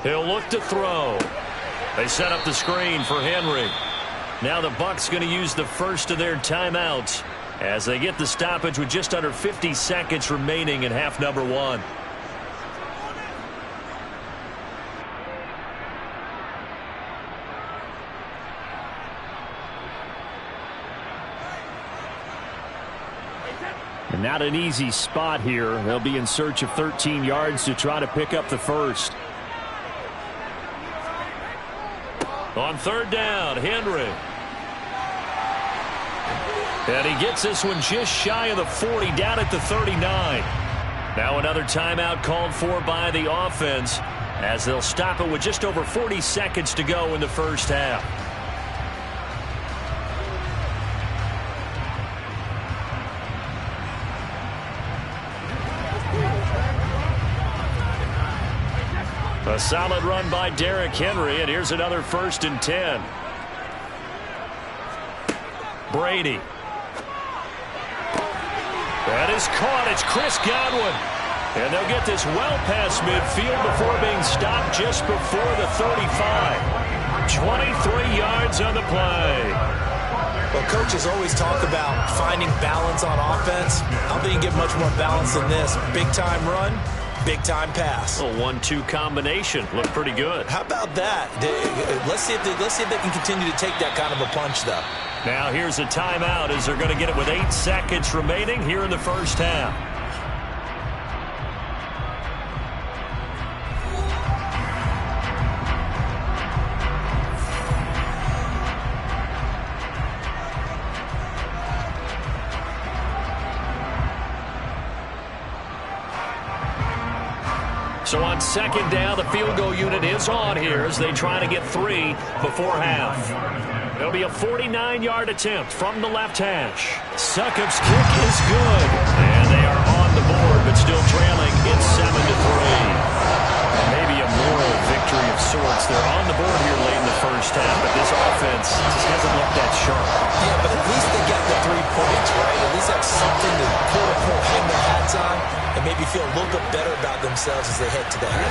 He'll look to throw. They set up the screen for Henry. Now the Bucs going to use the first of their timeouts as they get the stoppage with just under 50 seconds remaining in half number 1. And not an easy spot here. They'll be in search of 13 yards to try to pick up the first. On 3rd down, Henry. And he gets this one just shy of the 40, down at the 39. Now another timeout called for by the offense as they'll stop it with just over 40 seconds to go in the first half. A solid run by Derrick Henry, and here's another 1st and 10. Brady. That is caught. It's Chris Godwin. And they'll get this well past midfield before being stopped just before the 35. 23 yards on the play. Well, coaches always talk about finding balance on offense. I don't think you get much more balance than this. Big-time run, big-time pass. A 1-2 combination. Looked pretty good. How about that? Let's see if they can continue to take that kind of a punch, though. Now here's a timeout as they're going to get it with 8 seconds remaining here in the first half. So on 2nd down, the field goal unit is on here as they try to get 3 before half. There'll be a 49-yard attempt from the left hash. Succop's kick is good. And they are on the board, but still trailing. It's 7-3. Maybe a moral victory of sorts. They're on the board here late in the first half, but this offense just hasn't looked that sharp. Yeah, but at least they got the 3 points, right? At least that's something to quote-unquote hang their hats on and maybe feel a little bit better about themselves as they head to the half.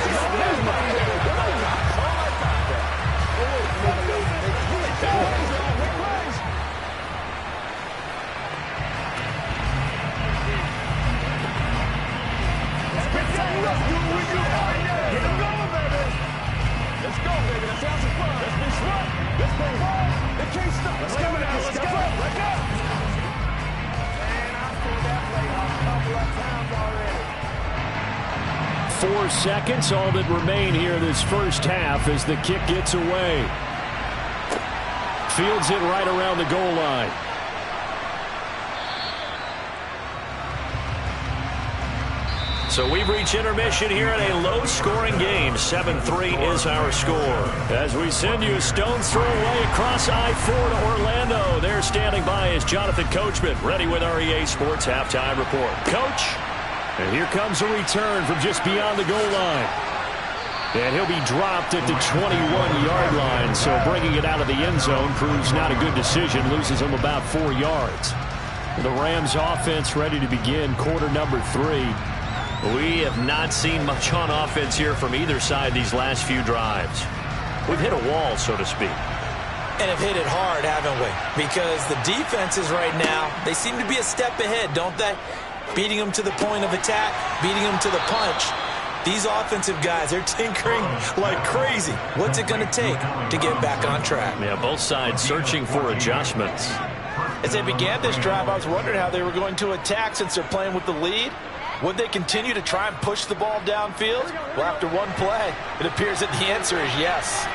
4 seconds, all that remain here this first half as the kick gets away. Fields it right around the goal line. So we've reached intermission here in a low-scoring game. 7-3 is our score. As we send you a stone's throw away across I-4 to Orlando. There standing by is Jonathan Coachman, ready with our EA Sports Halftime Report. Coach, and here comes a return from just beyond the goal line. And he'll be dropped at the 21-yard line, so bringing it out of the end zone proves not a good decision, loses him about 4 yards. The Rams offense ready to begin quarter number 3. We have not seen much on offense here from either side these last few drives. We've hit a wall, so to speak. And have hit it hard, haven't we? Because the defenses right now, they seem to be a step ahead, don't they? Beating them to the point of attack, beating them to the punch. These offensive guys, they're tinkering like crazy. What's it going to take to get back on track? Yeah, both sides searching for adjustments. As they began this drive, I was wondering how they were going to attack since they're playing with the lead. Would they continue to try and push the ball downfield? Well, after one play, it appears that the answer is yes.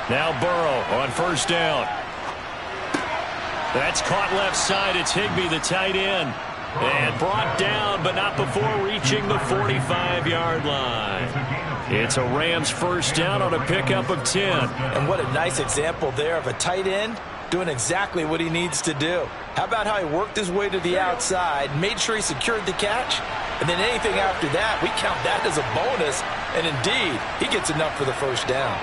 Now Burrow on first down. That's caught left side. It's Higbee, the tight end. And brought down, but not before reaching the 45-yard line. It's a Rams first down on a pickup of 10. And what a nice example there of a tight end doing exactly what he needs to do. How about how he worked his way to the outside, made sure he secured the catch, and then anything after that, we count that as a bonus. And indeed, he gets enough for the first down.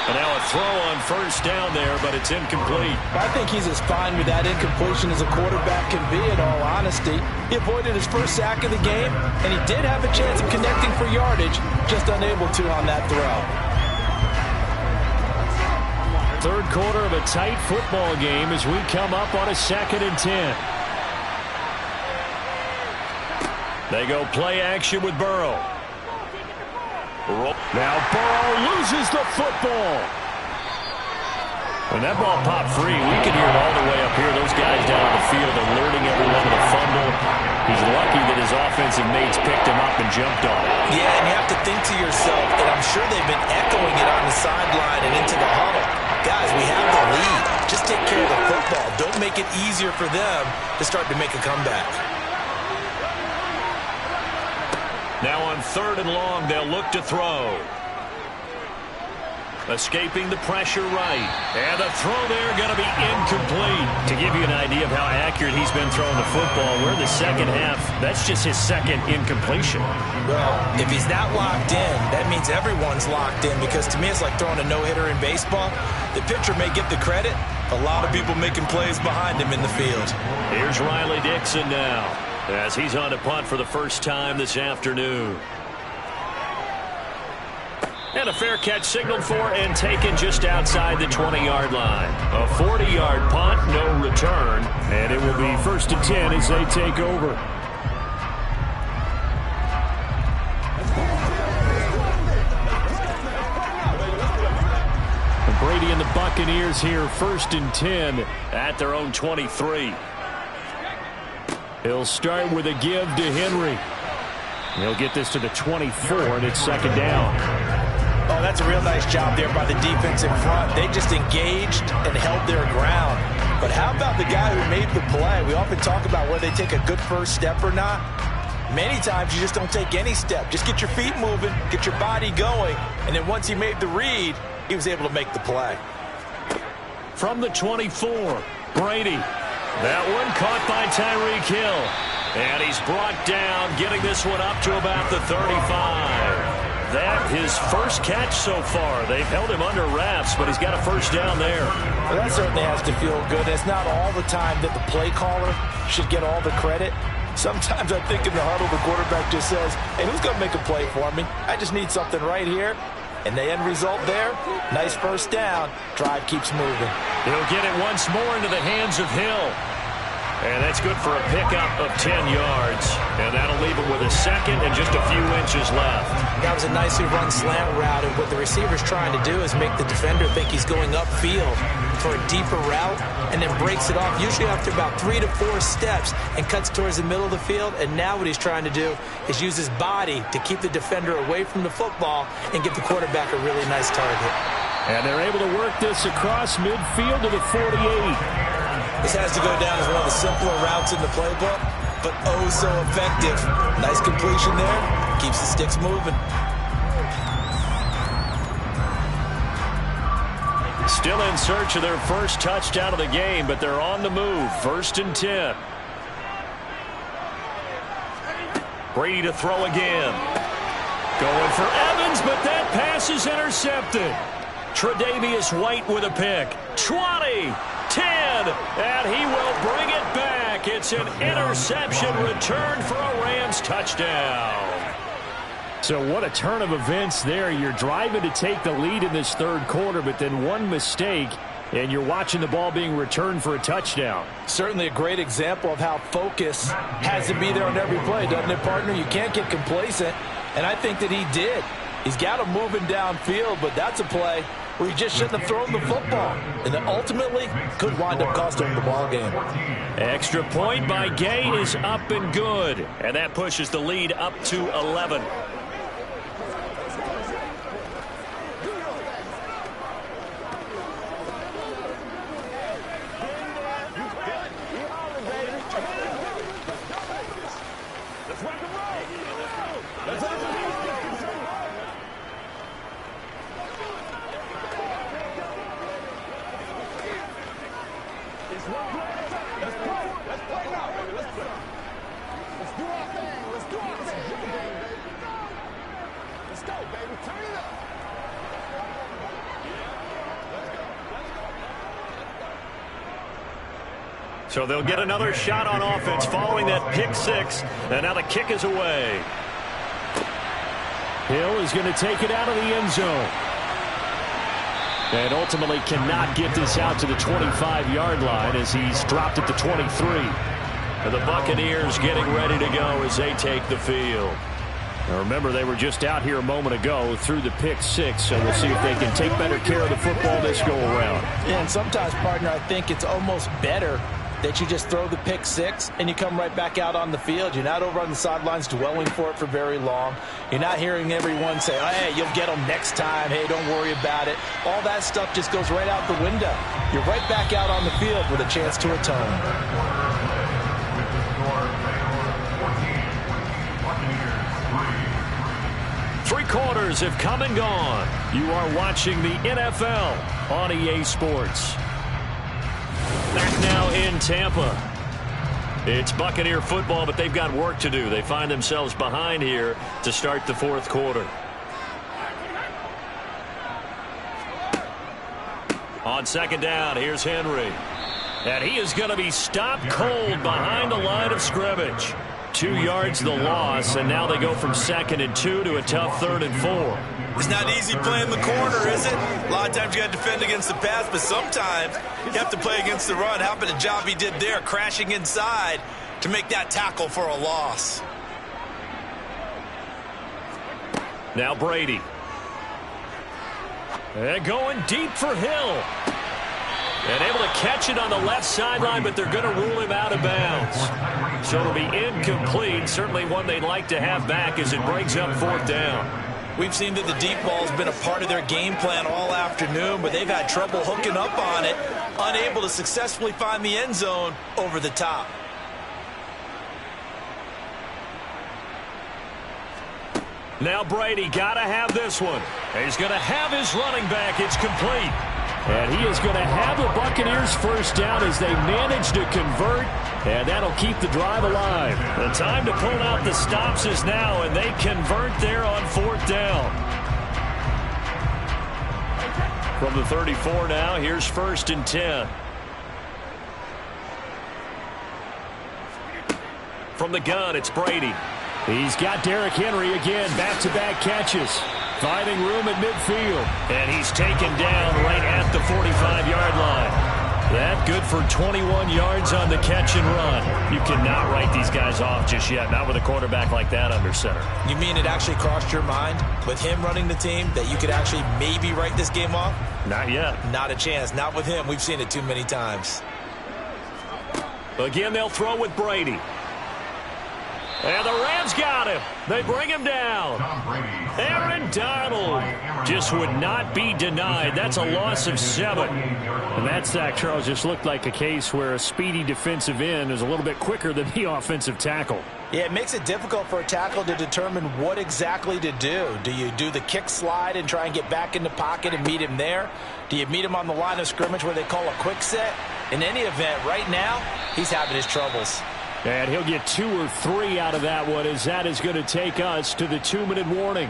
And now a throw on first down there, but it's incomplete. I think he's as fine with that incompletion as a quarterback can be, in all honesty. He avoided his first sack of the game, and he did have a chance of connecting for yardage, just unable to on that throw. Third quarter of a tight football game as we come up on a 2nd and 10. They go play action with Burrow. Now Burrow loses the football. When that ball popped free, we can hear it all the way up here. Those guys down on the field are alerting everyone to the fumble. He's lucky that his offensive mates picked him up and jumped on it. Yeah, and you have to think to yourself, and I'm sure they've been echoing it on the sideline and into the huddle. Guys, we have the lead. Just take care of the football. Don't make it easier for them to start to make a comeback. Now on 3rd and long, they'll look to throw. Escaping the pressure right. And the throw there going to be incomplete. To give you an idea of how accurate he's been throwing the football, we're in the second half. That's just his second incompletion. Well, if he's not locked in, that means everyone's locked in, because to me it's like throwing a no-hitter in baseball. The pitcher may get the credit. A lot of people making plays behind him in the field. Here's Riley Dixon now, as he's on to punt for the first time this afternoon. And a fair catch signaled for and taken just outside the 20-yard line. A 40-yard punt, no return, and it will be 1st and 10 as they take over. Brady and the Buccaneers here, 1st and 10 at their own 23. He'll start with a give to Henry. He'll get this to the 24, and it's 2nd down. Oh, that's a real nice job there by the defense in front. They just engaged and held their ground. But how about the guy who made the play? We often talk about whether they take a good first step or not. Many times you just don't take any step. Just get your feet moving, get your body going, and then once he made the read, he was able to make the play. From the 24, Brady. That one caught by Tyreek Hill. And he's brought down, getting this one up to about the 35. That his first catch so far. They've held him under wraps, but he's got a first down there. Well, that certainly has to feel good. It's not all the time that the play caller should get all the credit. Sometimes I think in the huddle, the quarterback just says, hey, who's going to make a play for me? I just need something right here. And the end result there, nice first down. Drive keeps moving. He'll get it once more into the hands of Hill. And that's good for a pickup of 10 yards. And that'll leave him with a second and just a few inches left. That was a nicely run slant route, and what the receiver's trying to do is make the defender think he's going upfield for a deeper route, and then breaks it off, usually after about 3 to 4 steps, and cuts towards the middle of the field. And now what he's trying to do is use his body to keep the defender away from the football and give the quarterback a really nice target. And they're able to work this across midfield to the 48. This has to go down as one of the simpler routes in the playbook, but oh so effective. Nice completion there. Keeps the sticks moving. Still in search of their first touchdown of the game, but they're on the move. 1st and 10. Brady to throw again. Going for Evans, but that pass is intercepted. Tre'Davious White with a pick. 20. 10, and he will bring it back. It's an interception return for a Rams touchdown. So what a turn of events there. You're driving to take the lead in this third quarter, but then one mistake, and you're watching the ball being returned for a touchdown. Certainly a great example of how focus has to be there on every play, doesn't it, partner? You can't get complacent, and I think that he did. He's got him moving downfield, but that's a play where he just shouldn't have thrown the football, and that ultimately could wind up costing him the ball game. Extra point by Gain is up and good, and that pushes the lead up to 11. So they'll get another shot on offense following that pick six. And now the kick is away. Hill is going to take it out of the end zone. And ultimately cannot get this out to the 25-yard line as he's dropped at the 23. And the Buccaneers getting ready to go as they take the field. Now remember, they were just out here a moment ago through the pick six, so we'll see if they can take better care of the football this go around. Yeah, and sometimes, partner, I think it's almost better that you just throw the pick six and you come right back out on the field. You're not over on the sidelines dwelling for it for very long. You're not hearing everyone say, oh, hey, you'll get them next time. Hey, don't worry about it. All that stuff just goes right out the window. You're right back out on the field with a chance to atone. Three quarters have come and gone. You are watching the NFL on EA Sports. Back now in Tampa. It's Buccaneer football, but they've got work to do. They find themselves behind here to start the fourth quarter. On second down, here's Henry. And he is going to be stopped cold behind the line of scrimmage. 2 yards the loss, and now they go from 2nd and 2 to a tough 3rd and 4. It's not easy playing the corner, is it? A lot of times you got to defend against the pass, but sometimes you have to play against the run. How about the job he did there, crashing inside to make that tackle for a loss? Now Brady. And going deep for Hill. And able to catch it on the left sideline, but they're going to rule him out of bounds. So it'll be incomplete. Certainly one they'd like to have back as it brings up 4th down. We've seen that the deep ball has been a part of their game plan all afternoon, but they've had trouble hooking up on it, unable to successfully find the end zone over the top. Now Brady got to have this one. He's going to have his running back. It's complete. And he is going to have the Buccaneers first down as they manage to convert, and that'll keep the drive alive. The time to pull out the stops is now, and they convert there on 4th down. From the 34 now, here's 1st and 10. From the gun, it's Brady. He's got Derrick Henry again, back-to-back catches. Finding room at midfield. And he's taken down right at the 45-yard line. That good for 21 yards on the catch and run. You cannot write these guys off just yet, not with a quarterback like that under center. You mean it actually crossed your mind with him running the team that you could actually maybe write this game off? Not yet. Not a chance. Not with him. We've seen it too many times. Again, they'll throw with Brady. And the Rams got him. They bring him down. Aaron Donald just would not be denied. That's a loss of 7. And that sack, Charles, just looked like a case where a speedy defensive end is a little bit quicker than the offensive tackle. Yeah, it makes it difficult for a tackle to determine what exactly to do. Do you do the kick slide and try and get back in the pocket and meet him there? Do you meet him on the line of scrimmage where they call a quick set? In any event, right now, he's having his troubles. And he'll get 2 or 3 out of that one as that is going to take us to the 2-minute warning.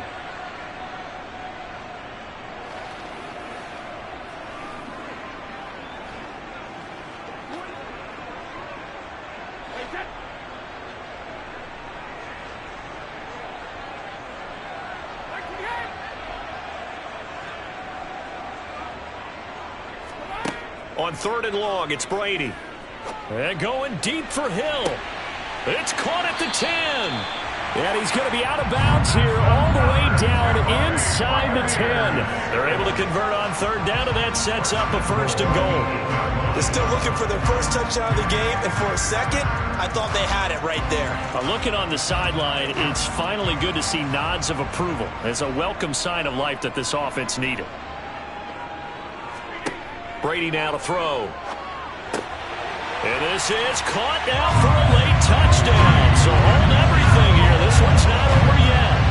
On 3rd and long, it's Brady. And going deep for Hill. It's caught at the 10. And he's going to be out of bounds here all the way down inside the 10. They're able to convert on 3rd down, and that sets up a 1st and goal. They're still looking for their first touchdown of the game, and for a second, I thought they had it right there. Looking on the sideline, it's finally good to see nods of approval. It's a welcome sign of life that this offense needed. Brady now to throw. And this is caught now for a late touchdown. So hold everything here. This one's not over yet.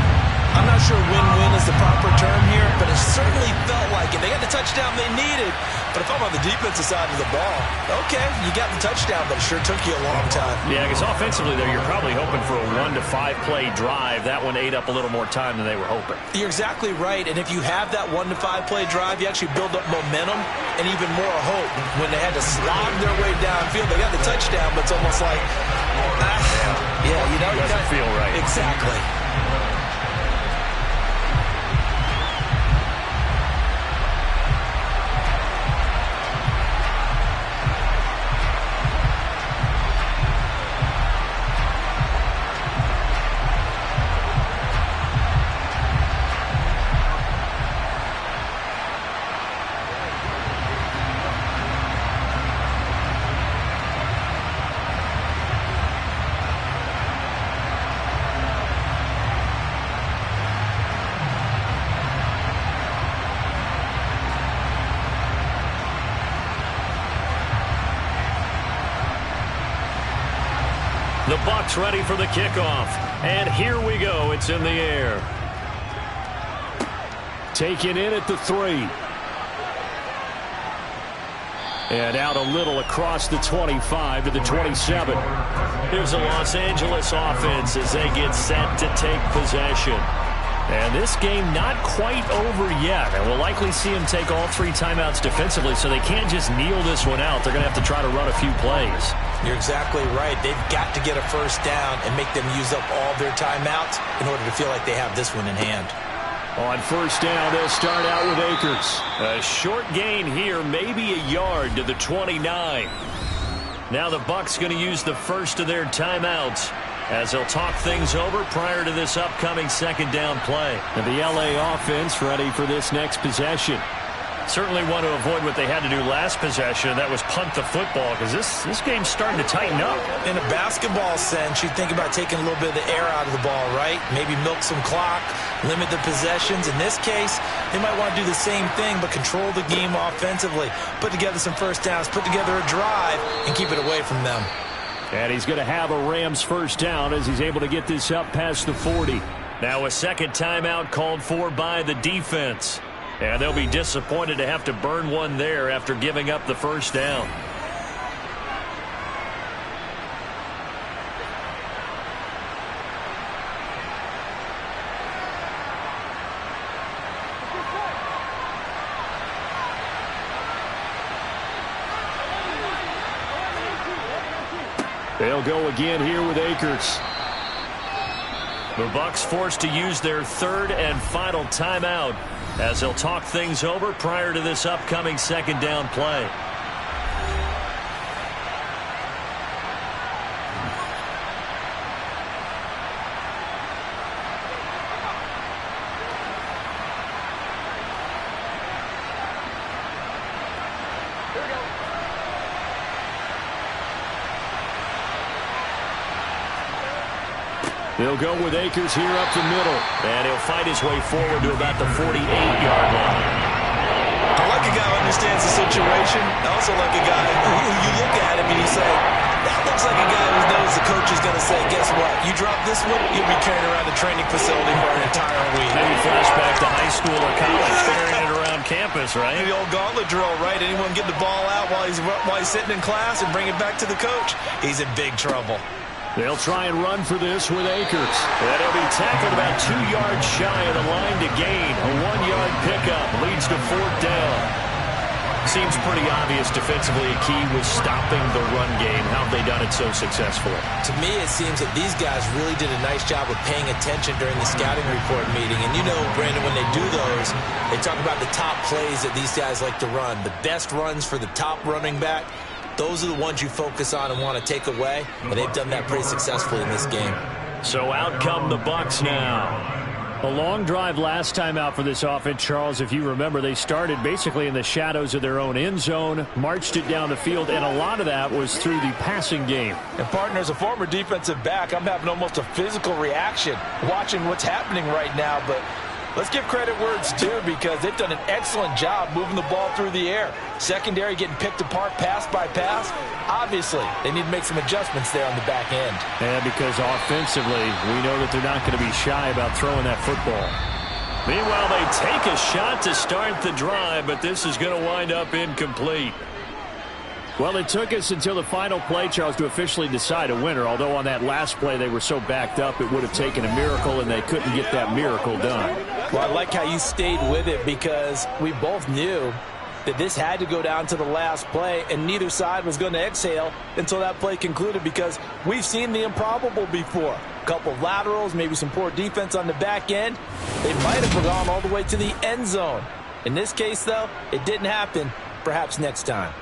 I'm not sure win-win is the proper term here, but it certainly felt like it. They got the touchdown they needed, but if I'm on the defensive side of the ball, okay, you got the touchdown, but it sure took you a long time. Yeah, because offensively there, you're probably hoping for a 1 to 5 play drive. That one ate up a little more time than they were hoping. You're exactly right, and if you have that 1 to 5 play drive, you actually build up momentum and even more hope. When they had to slog their way downfield, they got the touchdown, but it's almost like, yeah, you know, doesn't feel right. Exactly. The Bucs ready for the kickoff. And here we go. It's in the air. Taken in at the 3. And out a little across the 25 to the 27. Here's the Los Angeles offense as they get set to take possession. And this game not quite over yet. And we'll likely see them take all 3 timeouts defensively, so they can't just kneel this one out. They're going to have to try to run a few plays. You're exactly right. They've got to get a first down and make them use up all their timeouts in order to feel like they have this one in hand. On first down, they'll start out with Akers. A short gain here, maybe a yard to the 29. Now the Bucs going to use the first of their timeouts as they'll talk things over prior to this upcoming 2nd down play. And the LA offense ready for this next possession. Certainly want to avoid what they had to do last possession, and that was punt the football, because this game's starting to tighten up. In a basketball sense, you think about taking a little bit of the air out of the ball, right? Maybe milk some clock, limit the possessions. In this case, they might want to do the same thing, but control the game offensively. Put together some first downs, put together a drive, and keep it away from them. And he's going to have a Rams first down as he's able to get this up past the 40. Now a second timeout called for by the defense. And they'll be disappointed to have to burn one there after giving up the first down. They'll go again here with Akers. The Bucs forced to use their 3rd and final timeout as they'll talk things over prior to this upcoming 2nd down play. They'll go with Akers here up the middle. And he'll fight his way forward to about the 48-yard line. I like a guy who understands the situation. I also like a guy who you look at him and you say, that looks like a guy who knows the coach is going to say, guess what? You drop this one, you'll be carrying around the training facility for an entire week. Maybe flashback to high school or college, carrying it around campus, right? The old gauntlet drill, right? Anyone get the ball out while he's sitting in class and bring it back to the coach? He's in big trouble. They'll try and run for this with Akers. And he'll be tackled about 2 yards shy of the line to gain. A 1-yard pickup leads to 4th down. Seems pretty obvious defensively a key was stopping the run game. How have they done it so successfully? To me, it seems that these guys really did a nice job of paying attention during the scouting report meeting. And you know, Brandon, when they do those, they talk about the top plays that these guys like to run. The best runs for the top running back, those are the ones you focus on and want to take away. And they've done that pretty successfully in this game. So out come the Bucs now. A long drive last time out for this offense, Charles. If you remember, they started basically in the shadows of their own end zone, marched it down the field, and a lot of that was through the passing game. And, partner, as a former defensive back, I'm having almost a physical reaction watching what's happening right now. But let's give credit where it's due, because they've done an excellent job moving the ball through the air. Secondary getting picked apart pass by pass. Obviously, they need to make some adjustments there on the back end. And because offensively, we know that they're not going to be shy about throwing that football. Meanwhile, they take a shot to start the drive, but this is going to wind up incomplete. Well, it took us until the final play, Charles, to officially decide a winner, although on that last play they were so backed up it would have taken a miracle, and they couldn't get that miracle done. Well, I like how you stayed with it, because we both knew that this had to go down to the last play, and neither side was going to exhale until that play concluded, because we've seen the improbable before. A couple of laterals, maybe some poor defense on the back end. They might have gone all the way to the end zone. In this case, though, it didn't happen. Perhaps next time.